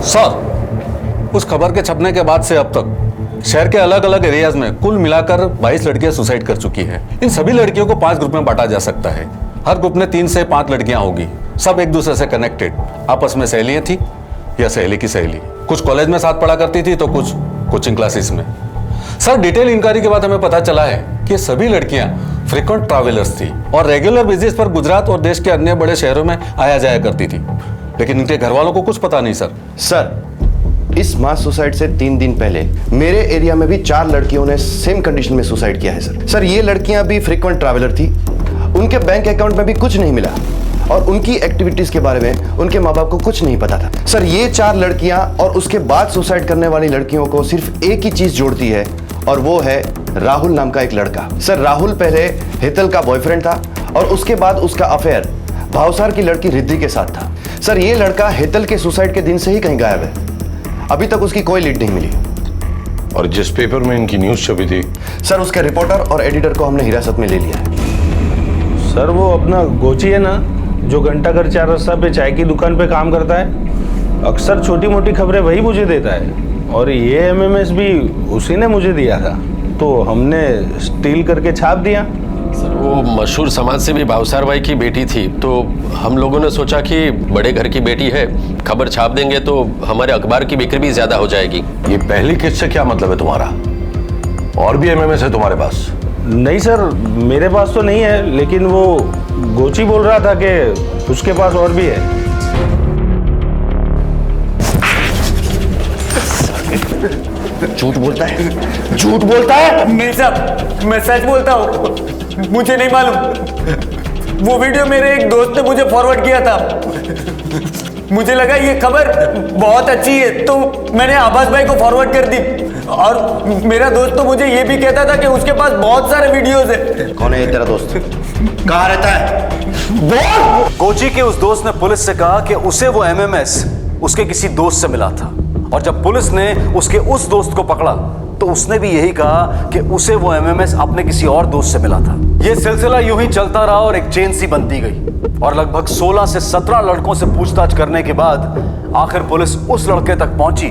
सर, उस खबर के छपने के बाद से अब तक शहर के अलग अलग एरियाज में कुल मिलाकर 22 लड़कियां सुसाइड कर चुकी हैं। इन सभी लड़कियों को 5 ग्रुप में बांटा जा सकता है। हर ग्रुप में 3 से 5 लड़कियां होगी, सब एक दूसरे से कनेक्टेड, आपस में सहेलियां थी या सहेली की सहेली। कुछ कॉलेज में साथ पढ़ा करती थी तो कुछ कोचिंग क्लासेस में। सर, डिटेल इंक्वायरी के बाद हमें पता चला है कि सभी लड़कियां फ्रीक्वेंट ट्रैवलर्स थी और रेगुलर बेसिस पर गुजरात और देश के अन्य बड़े शहरों में आया जाया करती थी, लेकिन इनके घर वालों को कुछ पता नहीं। सर, इस मास सुसाइड से 3 दिन पहले मेरे एरिया में भी 4 लड़कियों ने सेम कंडीशन में सुसाइड किया है सर। सर, ये लड़कियां भी फ्रीक्वेंट ट्रैवलर थी, उनके बैंक अकाउंट में भी कुछ नहीं मिला और उनकी एक्टिविटीज के बारे में उनके माँ बाप को कुछ नहीं पता था। सर, ये 4 लड़कियां और उसके बाद सुसाइड करने वाली लड़कियों को सिर्फ एक ही चीज जोड़ती है और वो है राहुल नाम का एक लड़का। सर, राहुल पहले हेतल का बॉयफ्रेंड था और उसके बाद उसका अफेयर भावसार की लड़की रिद्धि के साथ था। सर, ये लड़का हेतल के सुसाइड के दिन से ही कहीं गायब है, अभी तक उसकी कोई लीड नहीं मिली। और जिस पेपर में इनकी न्यूज छपी थी, सर, उसके रिपोर्टर और एडिटर को हमने हिरासत में ले लिया है। सर, वो अपना गोची है ना, जो घंटा घर 4 रास्ता पे चाय की दुकान पे काम करता है, अक्सर छोटी मोटी खबरें वही मुझे देता है और ये एमएमएस भी उसी ने मुझे दिया था, तो हमने स्टील करके छाप दिया। सर, वो मशहूर समाज सेवी भावसार भाई की बेटी थी, तो हम लोगों ने सोचा कि बड़े घर की बेटी है, खबर छाप देंगे तो हमारे अखबार की बिक्री भी ज्यादा हो जाएगी। ये पहली किस्त से क्या मतलब है तुम्हारा? और भी एमएमएस है तुम्हारे पास? नहीं सर, मेरे पास तो नहीं है, लेकिन वो गोची बोल रहा था कि उसके पास और भी है। झूठ बोलता है, झूठ बोलता है। नहीं साहब, मैं सच बोलता हूँ, मुझे नहीं मालूम। वो वीडियो मेरे एक दोस्त ने मुझे फॉरवर्ड किया था, मुझे लगा ये खबर बहुत अच्छी है तो मैंने आभास भाई को फॉरवर्ड कर दी और मेरा दोस्त तो मुझे ये भी कहता था कि उसके पास बहुत सारे वीडियोस है। कौन है ये तेरा दोस्त? कहाँ रहता है? कोची के उस दोस्त ने पुलिस से कहा कि उसे वो एमएमएस उसके किसी दोस्त से मिला था और जब पुलिस ने उसके उस दोस्त को पकड़ा तो उसने भी यही कहा कि उसे वो एमएमएस अपने किसी और दोस्त से मिला था। यह सिलसिला यूं ही चलता रहा और एक चेन सी बनती गई और लगभग 16 से 17 लड़कों से पूछताछ करने के बाद आखिर पुलिस उस लड़के तक पहुंची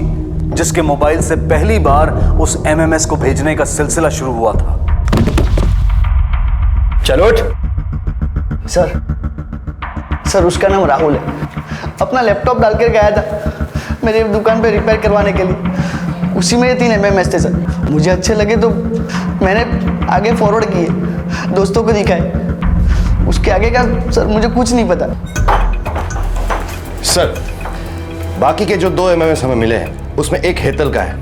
जिसके मोबाइल से पहली बार उस एमएमएस को भेजने का सिलसिला शुरू हुआ था। चलो सर, उसका नाम राहुल है, अपना लैपटॉप डालकर गया था मेरी दुकान पे रिपेयर करवाने के लिए। उसी में 3 एमएमएस थे सर, मुझे अच्छे लगे तो मैंने आगे फॉरवर्ड किए, दोस्तों को दिखाए। उसके आगे का सर मुझे कुछ नहीं पता। सर, बाकी के जो 2 एमएमएस हमें मिले हैं उसमें एक हेतल का है,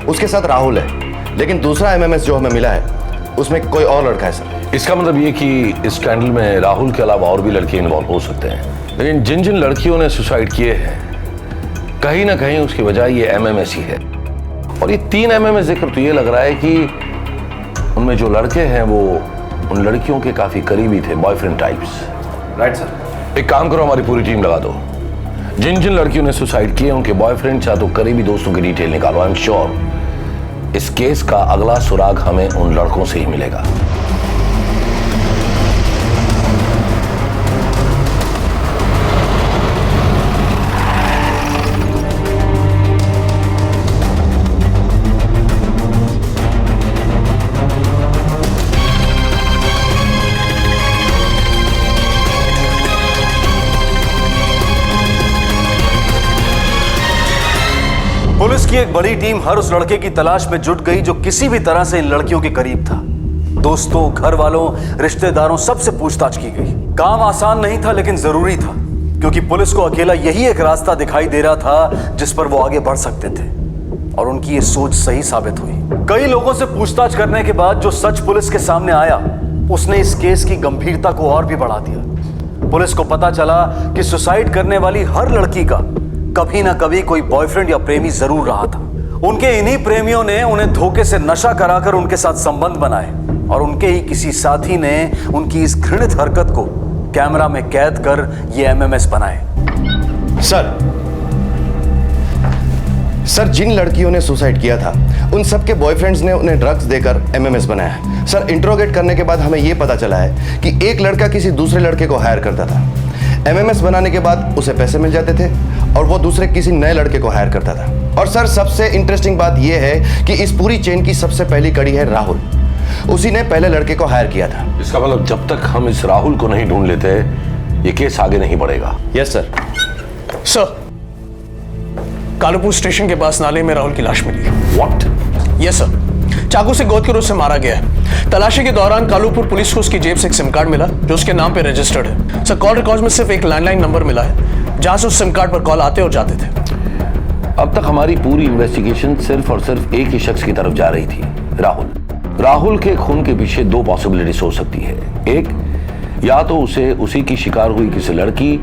उसके साथ राहुल है, लेकिन दूसरा एमएमएस जो हमें मिला है उसमें कोई और लड़का है सर। इसका मतलब ये कि इस स्कैंडल में राहुल के अलावा और भी लड़के इन्वॉल्व हो सकते हैं, लेकिन जिन जिन लड़कियों ने सुसाइड किए हैं कहीं ना कहीं उसकी वजह ये एमएमएस ही है। और ये 3 एमएमएस देखकर तो ये लग रहा है कि उनमें जो लड़के हैं वो उन लड़कियों के काफी करीबी थे, बॉयफ्रेंड टाइप्स। Right sir. एक काम करो, हमारी पूरी टीम लगा दो, जिन जिन लड़कियों ने सुसाइड किए उनके बॉयफ्रेंड या तो करीबी दोस्तों की डिटेल निकालो। आई एम श्योर इस केस का अगला सुराग हमें उन लड़कों से ही मिलेगा। पुलिस की एक बड़ी टीम हर उस लड़के की तलाश में जुट गई जो किसी भी तरह से इन लड़कियों के करीब था। दोस्तों, घर वालों, रिश्तेदारों, सबसे पूछताछ की गई। काम आसान नहीं था लेकिन जरूरी था क्योंकि पुलिस को अकेला यही एक रास्ता दिखाई दे रहा था जिस पर वो आगे बढ़ सकते थे और उनकी ये सोच सही साबित हुई। कई लोगों से पूछताछ करने के बाद जो सच पुलिस के सामने आया, उसने इस केस की गंभीरता को और भी बढ़ा दिया। पुलिस को पता चला कि सुसाइड करने वाली हर लड़की का कभी ना कभी कोई बॉयफ्रेंड या प्रेमी जरूर रहा था। उनके इन्हीं प्रेमियों ने उन्हें धोखे से नशा कराकर उनके साथ संबंध बनाए और उनके ही किसी साथी ने उनकी इस घृणित हरकत को कैमरा में कैद कर ये एमएमएस बनाए। सर, जिन लड़कियों ने सुसाइड किया था उन सबके बॉयफ्रेंड्स ने उन्हें ड्रग्स देकर एमएमएस बनाया। सर, इंट्रोगेट करने के बाद हमें यह पता चला है कि एक लड़का किसी दूसरे लड़के को हायर करता था। एमएमएस बनाने के बाद उसे पैसे मिल जाते थे और वो दूसरे किसी नए लड़के को हायर करता था। और सर, सबसे इंटरेस्टिंग बात यह है कि इस पूरी चेन की सबसे पहली कड़ी है राहुल। उसी ने पहले लड़के को हायर किया था। इसका मतलब जब तक हम इस राहुल को नहीं ढूंढ लेते ये केस आगे नहीं बढ़ेगा। Yes sir. Sir, Kalupur station के पास नाले में राहुल की लाश मिली। व्हाट? यस सर, चाकू से गोद कर उसे मारा गया है। तलाशी के दौरान कालूपुर पुलिस को उसकी जेब से एक सिम कार्ड मिला जो उसके नाम पे रजिस्टर्ड है। सर, कॉल रिकॉर्ड में सिर्फ एक लैंडलाइन नंबर मिला है जहां से उस सिम कार्ड पर कॉल आते और जाते थे। अब तक हमारी पूरी इन्वेस्टिगेशन सिर्फ और सिर्फ एक ही शख्स की तरफ जा रही थी, राहुल। राहुल के खून के पीछे दो पॉसिबिलिटीज हो सकती है। एक, या तो उसे उसी की शिकार हुई किसी लड़की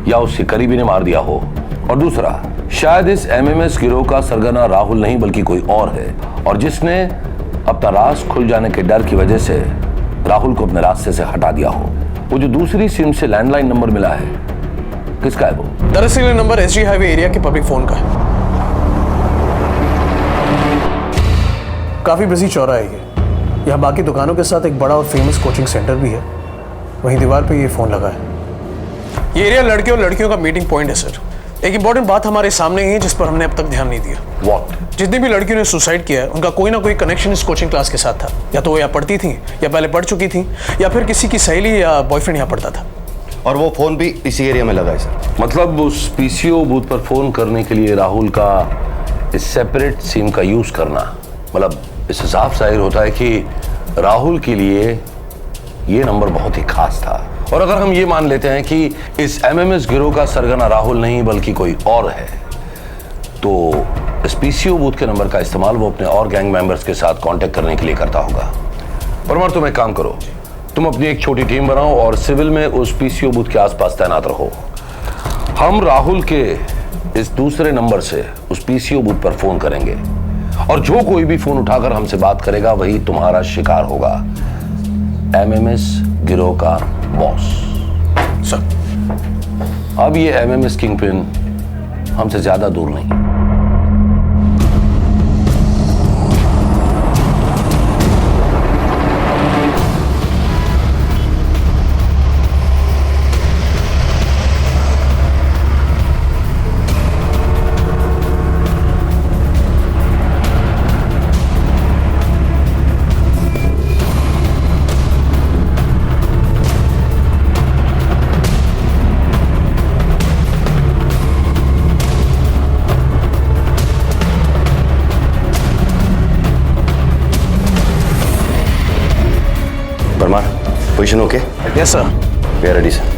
या उसके करीबी ने मार दिया हो, और दूसरा, शायद इस एमएमएस गिरोह का सरगना राहुल नहीं बल्कि कोई और है और जिसने अपना राज खुल जाने के डर की वजह से राहुल को अपने रास्ते से हटा दिया हो। वो जो दूसरी सिम से लैंडलाइन नंबर मिला है, किसका है वो? दरअसल ये नंबर एसजी हाईवे एरिया के पब्लिक फोन का है। काफी बिजी चौराहा है ये। यहाँ बाकी दुकानों के साथ एक बड़ा और फेमस कोचिंग सेंटर भी है। वहीं दीवार पे ये फोन लगा है। ये एरिया लड़के और लड़कियों का मीटिंग पॉइंट है सर। एक इंपॉर्टेंट बात हमारे सामने है जिस पर हमने अब तक ध्यान नहीं दिया। What? जितनी भी लड़कियों ने सुसाइड किया है उनका कोई ना कोई कनेक्शन इस कोचिंग क्लास के साथ था। या तो वो यहाँ पढ़ती थी या पहले पढ़ चुकी थी या फिर किसी की सहेली या बॉयफ्रेंड यहाँ पढ़ता था। और वो फोन भी इसी एरिया में लगा है सर। मतलब उस पीसीओ बूथ पर फोन करने के लिए राहुल का इस सेपरेट सिम का यूज करना, मतलब इससे साफ जाहिर होता है कि राहुल के लिए ये नंबर बहुत ही खास था। और अगर हम ये मान लेते हैं कि इस एमएमएस गिरोह का सरगना राहुल नहीं बल्कि कोई और है, तो इस पीसीओ बूथ के नंबर का इस्तेमाल वो अपने और गैंग मेंबर्स के साथ कांटेक्ट करने के लिए करता होगा। परमार, तुम एक काम करो, तुम अपनी एक छोटी टीम बनाओ और सिविल में उस पीसीओ बूथ के आसपास तैनात रहो। हम राहुल के इस दूसरे नंबर से उस पीसीओ बूथ पर फोन करेंगे और जो कोई भी फोन उठाकर हमसे बात करेगा वही तुम्हारा शिकार होगा, एमएमएस गिरोह का बॉस। सर, अब ये एमएमएस किंगपिन हमसे ज्यादा दूर नहीं। Parmar, position okay? Yes sir. We are ready sir.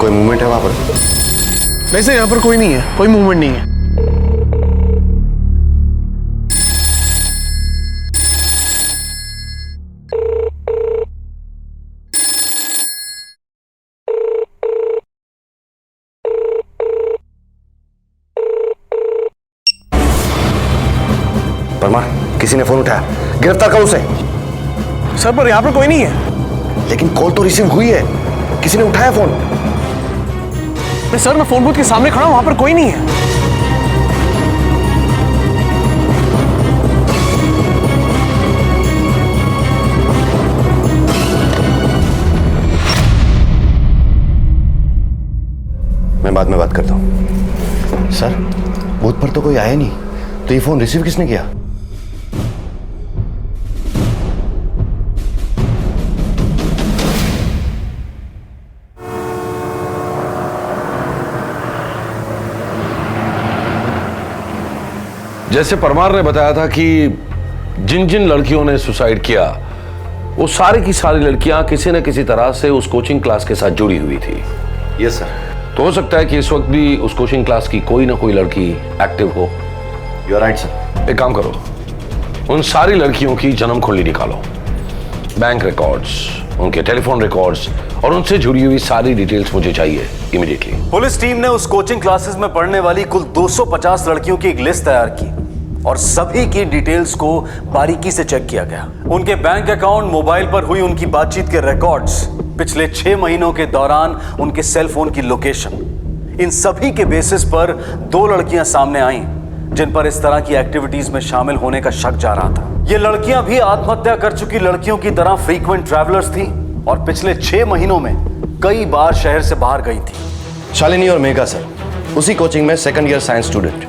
कोई मूवमेंट है वहां पर? वैसे यहाँ पर कोई नहीं है, कोई मूवमेंट नहीं है। परमार, किसी ने फोन उठाया, गिरफ्तार करो उसे। सर, पर यहाँ पर कोई नहीं है। लेकिन कॉल तो रिसीव हुई है, किसी ने उठाया फोन। सर, मैं फोन बूथ के सामने खड़ा हूं, वहां पर कोई नहीं है। मैं बाद में बात करता हूं। सर, बूथ पर तो कोई आया नहीं, तो ये फोन रिसीव किसने किया? जैसे परमार ने बताया था कि जिन जिन लड़कियों ने सुसाइड किया वो सारी की सारी लड़कियां किसी न किसी तरह से उस कोचिंग क्लास के साथ जुड़ी हुई थी। Yes sir. तो हो सकता है कि इस वक्त भी उस कोचिंग क्लास की कोई ना कोई लड़की एक्टिव हो। You are right sir. एक काम करो, उन सारी लड़कियों की जन्म कुंडली निकालो, बैंक रिकॉर्ड्स, उनके टेलीफोन रिकॉर्ड्स और उनसे जुड़ी हुई सारी डिटेल्स मुझे चाहिए इमीडिएटली। पुलिस टीम ने उस कोचिंग क्लासेस में पढ़ने वाली कुल 250 लड़कियों की एक लिस्ट तैयार की और सभी की डिटेल्स को बारीकी से चेक किया गया। उनके बैंक अकाउंट, मोबाइल पर हुई उनकी बातचीत के रिकॉर्ड्स, पिछले 6 महीनों के दौरान उनके सेल फोन की लोकेशन, इन सभी के बेसिस पर 2 लड़कियां सामने आईं जिन पर इस तरह की एक्टिविटीज में शामिल होने का शक जा रहा था। ये लड़कियां भी आत्महत्या कर चुकी लड़कियों की तरह फ्रीक्वेंट ट्रैवलर्स थी और पिछले 6 महीनों में कई बार शहर से बाहर गई थी। शालिनी और मेघा सर उसी कोचिंग में सेकंड ईयर साइंस स्टूडेंट,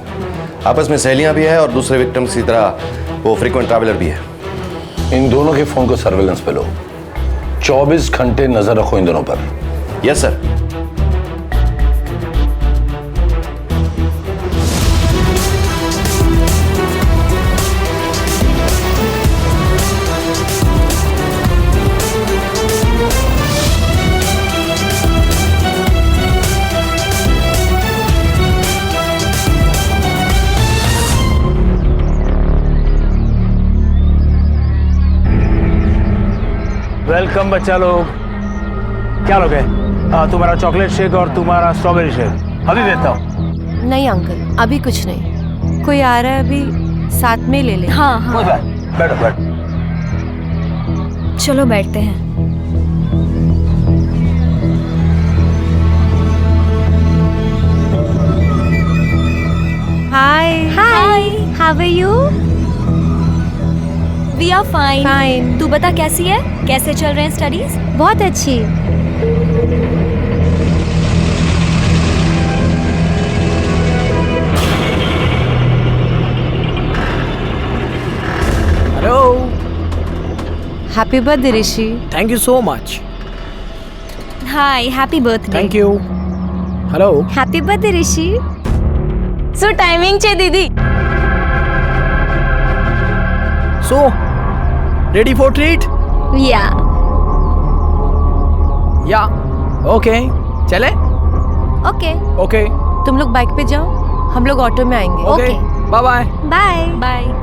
आपस में सहेलियां भी है और दूसरे विक्टिम्स की तरह वो फ्रीक्वेंट ट्रैवलर भी है। इन दोनों के फोन को सर्वेलेंस पे लो, 24 घंटे नजर रखो इन दोनों पर। Yes sir. वेलकम बच्चा लोग। क्या लोगे? तुम्हारा चॉकलेट शेक और तुम्हारा स्ट्रॉबेरी शेक अभी देता हूँ। नहीं अंकल, अभी कुछ नहीं। कोई आ रहा है, अभी साथ में ले ले। हाँ हाँ। बैठो बैठो। चलो बैठते हैं। Hi hi, how are you? We are fine. Fine. तू बता कैसी है? कैसे चल रहे हैं स्टडीज? बहुत अच्छी। Hello. Happy birthday Rishi. Thank you so much. Hi, happy birthday. Thank you. Hello. Happy birthday Rishi. So timing छे दीदी। So ready for treat? या ओके चले। Okay okay. तुम लोग बाइक पे जाओ, हम लोग ऑटो में आएंगे। Okay bye bye. Bye bye.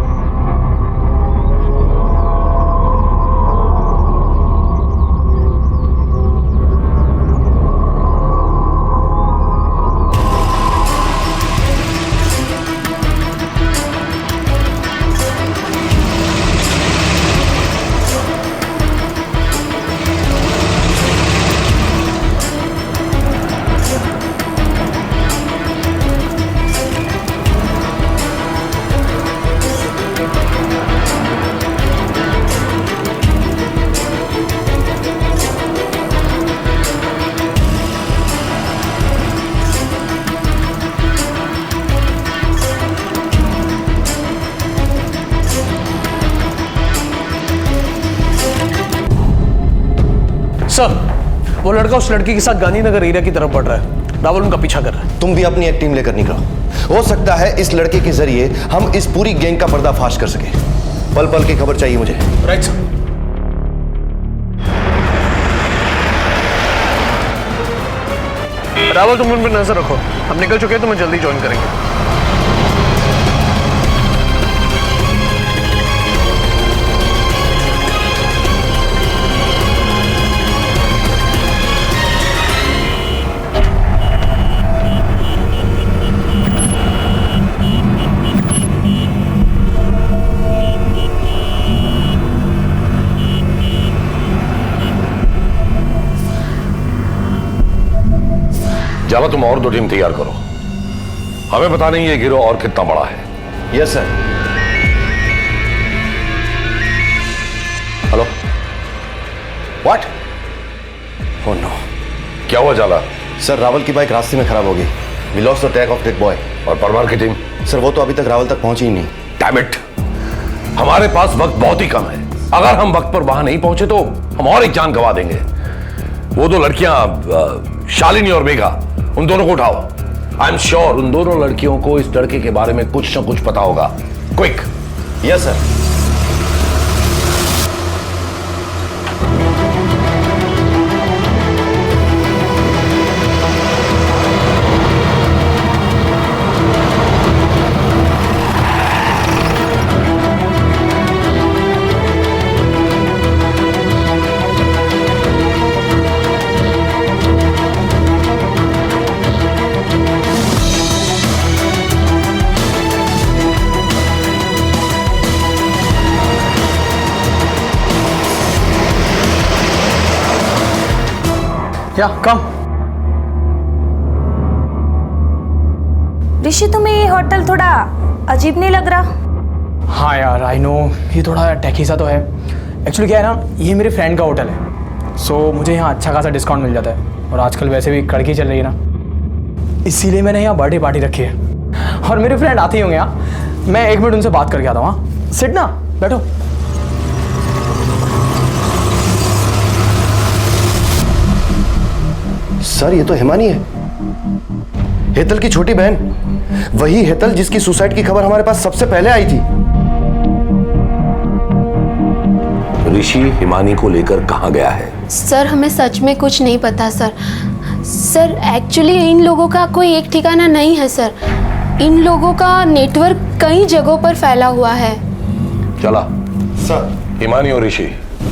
सर, वो लड़का उस लड़की के साथ गांधीनगर एरिया की तरफ बढ़ रहा है। राहुल उनका पीछा कर रहा है। तुम भी अपनी एक टीम लेकर निकलो, हो सकता है इस लड़के के जरिए हम इस पूरी गैंग का पर्दाफाश कर सके। पल पल की खबर चाहिए मुझे। Right sir. राहुल तुम उन पर नजर रखो, हम निकल चुके हैं, तुम्हें जल्दी ज्वाइन करेंगे। जावा तुम और 2 टीम तैयार करो, हमें पता नहीं ये गिरोह और कितना बड़ा है। Yes sir. Hello. What? Oh no. क्या हुआ जाला? सर रावल की बाइक रास्ते में खराब हो गई। We lost the track of that boy. और परमार की टीम? सर वो तो अभी तक रावल तक पहुंची ही नहीं। डैम इट, हमारे पास वक्त बहुत ही कम है। अगर हम वक्त पर वहां नहीं पहुंचे तो हम और एक जान गंवा देंगे। वो 2 लड़कियां शालिनी और मेघा, उन दोनों को उठाओ। आई एम श्योर उन दोनों लड़कियों को इस लड़के के बारे में कुछ न कुछ पता होगा। क्विक। Yes sir. या कम। ऋषि, तुम्हें ये होटल थोड़ा अजीब नहीं लग रहा? हाँ यार, आई नो ये थोड़ा टैकी सा तो है। एक्चुअली क्या है ना, ये मेरे फ्रेंड का होटल है, सो मुझे यहाँ अच्छा खासा डिस्काउंट मिल जाता है। और आजकल वैसे भी कड़की चल रही है ना, इसीलिए मैंने यहाँ बर्थडे पार्टी रखी है। और मेरे फ्रेंड आते ही होंगे यहाँ, मैं 1 मिनट उनसे बात करके आता हूँ। हाँ, सिट ना, बैठो। सर, ये तो हिमानी है, हेतल की छोटी बहन। वही हेतल जिसकी सुसाइड की खबर हमारे पास सबसे पहले आई थी। ऋषि हिमानी को लेकर कहाँ गया है? सर, हमें सच में कुछ नहीं पता सर। सर, एक्चुअली इन लोगों का कोई एक ठिकाना नहीं है सर। इन लोगों का नेटवर्क कई जगहों पर फैला हुआ है। चला सर। हिमानी और ऋषि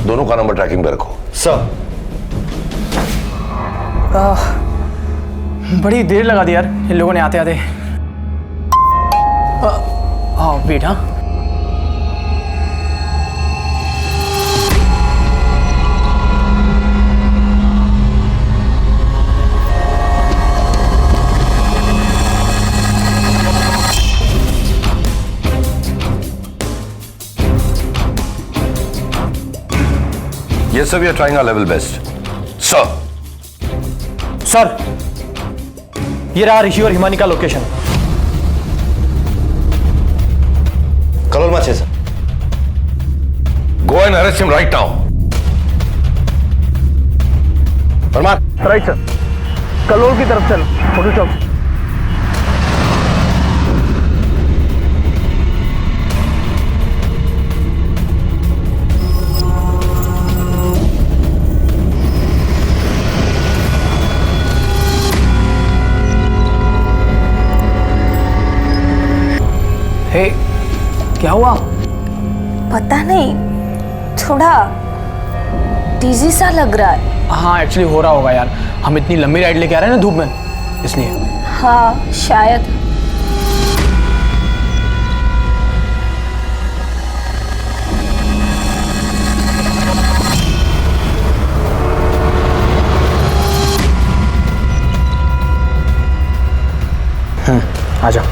दोनों का नंबर ट्रैकिंग पे रखो। सर। बड़ी देर लगा दी यार इन लोगों ने आते आते। वेट। हाँ, Yes sir, we are trying our level best. Sir. Sir, ये रहा ऋषि और हिमानी का लोकेशन। कलोल माचे sir. Go and arrest him right now. Parmar. Right sir. Kalol की तरफ चल, होटल चौक। हे, क्या हुआ? पता नहीं, थोड़ा डिजी सा लग रहा है। हाँ, एक्चुअली हो रहा होगा यार, हम इतनी लंबी राइड लेके आ रहे हैं ना धूप में, इसलिए। हाँ, शायद। आजा।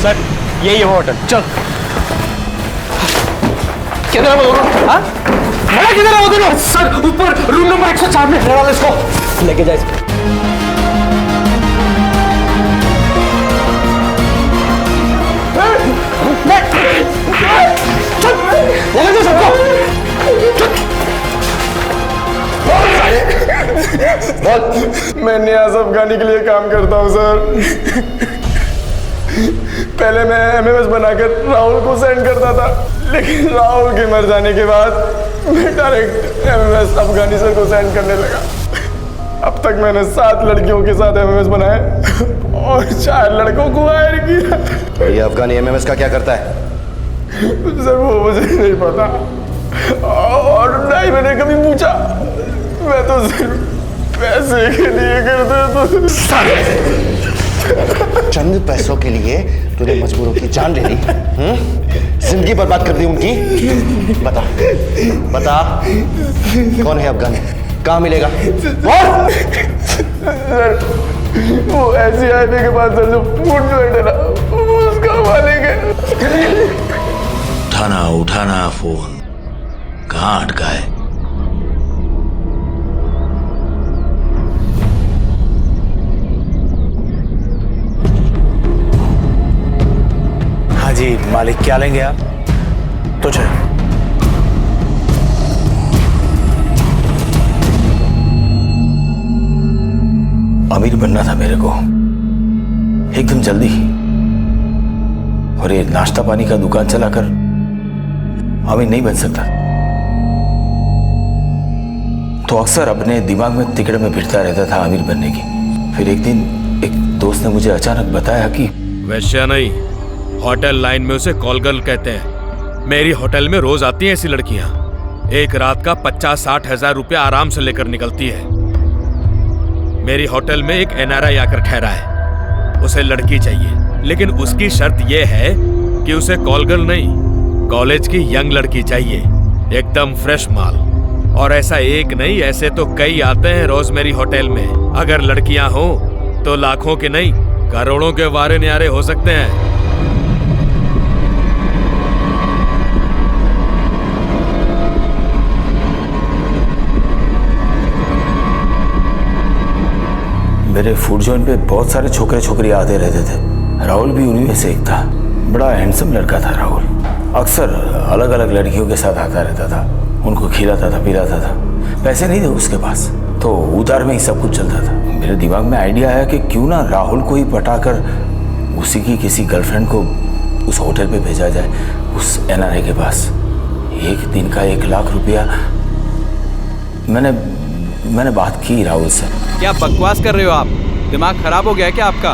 सर, यही है वो होटल। चल। किधर है वो दोनों? हाँ? बड़ा किधर है वो दोनों? सर, ऊपर रूम नंबर 104 में रहने वाले इसको लेके जाए। लेके जाओ सबको। मैं न्याज अफगानी के लिए काम करता हूँ सर। पहले मैं एमएमएस बनाकर राहुल को सेंड करता था, लेकिन राहुल के मर जाने के बाद मैं डायरेक्ट एमएमएस अफगानी सर को सेंड करने लगा। अब तक मैंने 7 लड़कियों के साथ एमएमएस बनाए और 4 लड़कों को हायर किया। ये अफगानी एमएमएस का क्या करता है? सर, वो मुझे नहीं पता और ना ही मैंने कभी पूछा। मैं तो सिर्फ पैसे के लिए करता तो। चंद पैसों के लिए तूने मजबूरों की जान ले ली, जिंदगी बर्बाद कर दी उनकी। बता बता, कौन है अफगानी? कहाँ मिलेगा? सर, वो ऐसी हाईवे के पास सर जो फूड जोइंट है ना, वो उसका मालिक है। उठाना उठाना फोन, कहाँ अटका है? मालिक क्या लेंगे आप? तुझे अमीर बनना था मेरे को एकदम जल्दी, और ये नाश्ता पानी का दुकान चलाकर अमीर नहीं बन सकता। तो अक्सर अपने दिमाग में तिकड़े में फिरता रहता था अमीर बनने की। फिर एक दिन एक दोस्त ने मुझे अचानक बताया कि वैश्या नहीं, होटल लाइन में उसे कॉल गर्ल कहते हैं। मेरी होटल में रोज आती हैं ऐसी लड़कियां। एक रात का 50-60 हजार रुपया आराम से लेकर निकलती है। मेरी होटल में एक NRI आकर ठहरा है, उसे लड़की चाहिए, लेकिन उसकी शर्त यह है कि उसे कॉल गर्ल नहीं, कॉलेज की यंग लड़की चाहिए, एकदम फ्रेश माल। और ऐसा एक नहीं, ऐसे तो कई आते हैं रोज मेरी होटल में। अगर लड़कियां हो तो लाखों के नहीं, करोड़ों के वारे न्यारे हो सकते हैं। मेरे फूड जॉइंट पे बहुत सारे छोकरे छोकरी आते रहते थे। राहुल भी उन्हीं में से एक था। बड़ा हैंडसम लड़का था राहुल। अक्सर अलग अलग लड़कियों के साथ आता रहता था, उनको खिलाता था, पिलाता था। पैसे नहीं थे उसके पास, तो उधार में ही सब कुछ चलता था। मेरे दिमाग में आइडिया आया कि क्यों ना राहुल को ही पटाकर उसी की किसी गर्लफ्रेंड को उस होटल पे भेजा जाए, उस NRI के पास। एक दिन का 1 लाख रुपया। मैंने बात की राहुल से। क्या बकवास कर रहे हो आप? दिमाग खराब हो गया है क्या आपका?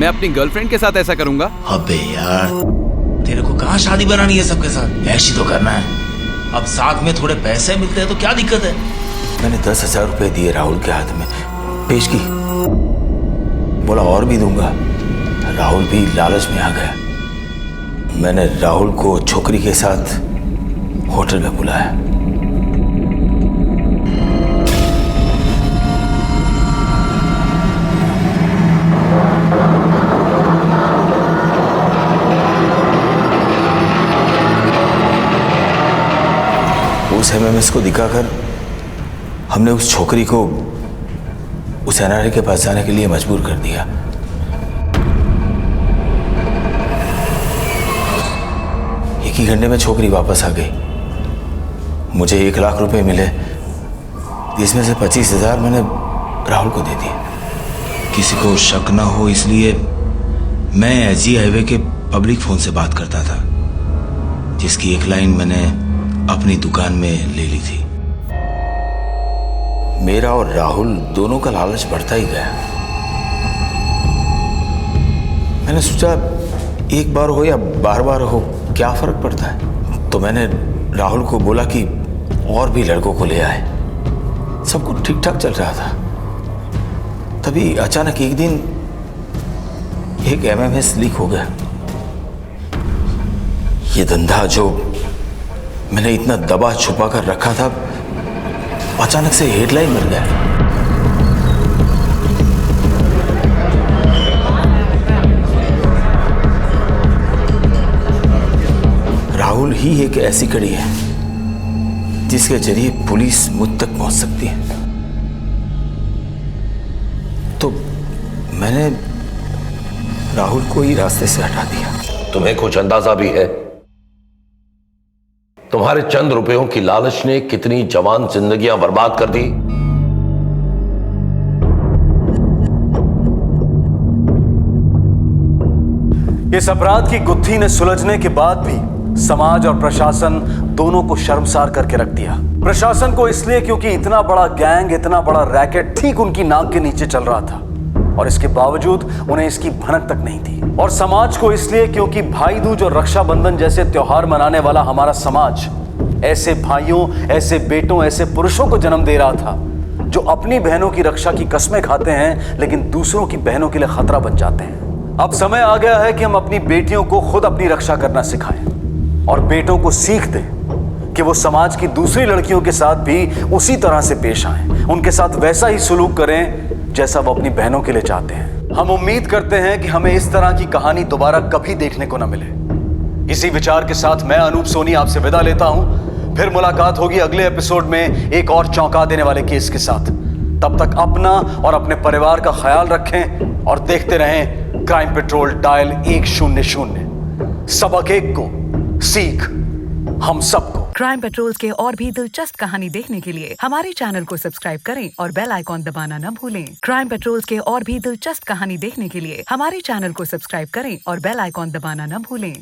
मैं अपनी गर्लफ्रेंड के साथ ऐसा करूंगा? अबे यार, तेरे को कहाँ शादी बनानी है सबके साथ? ऐसी तो करना है। अब साथ में थोड़े पैसे मिलते हैं तो क्या दिक्कत है? मैंने 10,000 रुपए दिए राहुल के हाथ में, पेश की। बोला और भी दूंगा। राहुल भी लालच में आ गया। मैंने राहुल को छोकरी के साथ होटल में बुलाया। उस MMS को दिखाकर हमने उस छोकरी को उस NRI के पास जाने के लिए मजबूर कर दिया। एक ही घंटे में छोकरी वापस आ गई। मुझे 1 लाख रुपए मिले, जिसमें से 25,000 मैंने राहुल को दे दिए। किसी को शक ना हो इसलिए मैं SG हाईवे के पब्लिक फोन से बात करता था, जिसकी एक लाइन मैंने अपनी दुकान में ले ली थी। मेरा और राहुल दोनों का लालच बढ़ता ही गया। मैंने सोचा एक बार हो या बार बार हो, क्या फर्क पड़ता है। तो मैंने राहुल को बोला कि और भी लड़कों को ले आए। सब कुछ ठीक ठाक चल रहा था। तभी अचानक एक दिन एक MMS लीक हो गया। ये धंधा जो मैंने इतना दबा छुपा कर रखा था, अचानक से हेडलाइन बन गया। राहुल ही एक ऐसी कड़ी है जिसके जरिए पुलिस मुझ तक पहुंच सकती है। तो मैंने राहुल को ही रास्ते से हटा दिया। तुम्हें कुछ अंदाजा भी है तुम्हारे चंद रुपयों की लालच ने कितनी जवान जिंदगियां बर्बाद कर दी? इस अपराध की गुत्थी ने सुलझने के बाद भी समाज और प्रशासन दोनों को शर्मसार करके रख दिया। प्रशासन को इसलिए क्योंकि इतना बड़ा गैंग, इतना बड़ा रैकेट ठीक उनकी नाक के नीचे चल रहा था, और इसके बावजूद उन्हें इसकी भनक तक नहीं थी। और समाज को इसलिए क्योंकि भाई दूज और रक्षाबंधन जैसे त्योहार मनाने वाला हमारा समाज ऐसे भाइयों, ऐसे बेटों, ऐसे पुरुषों को जन्म दे रहा था जो अपनी बहनों की रक्षा की कस्में खाते हैं, लेकिन दूसरों की बहनों के लिए खतरा बन जाते हैं। अब समय आ गया है कि हम अपनी बेटियों को खुद अपनी रक्षा करना सिखाएं और बेटों को सीख दें कि वो समाज की दूसरी लड़कियों के साथ भी उसी तरह से पेश आएं, उनके साथ वैसा ही सुलूक करें जैसा वो अपनी बहनों के लिए चाहते हैं। हम उम्मीद करते हैं कि हमें इस तरह की कहानी दोबारा कभी देखने को न मिले। इसी विचार के साथ मैं अनूप सोनी आपसे विदा लेता हूं। फिर मुलाकात होगी अगले एपिसोड में एक और चौंका देने वाले केस के साथ। तब तक अपना और अपने परिवार का ख्याल रखें और देखते रहें क्राइम पेट्रोल डायल 100। सबक एक को, सीख हम सबको। क्राइम पेट्रोल्स के और भी दिलचस्प कहानी देखने के लिए हमारे चैनल को सब्सक्राइब करें और बेल आइकॉन दबाना न भूलें। क्राइम पेट्रोल्स के और भी दिलचस्प कहानी देखने के लिए हमारे चैनल को सब्सक्राइब करें और बेल आइकॉन दबाना न भूलें।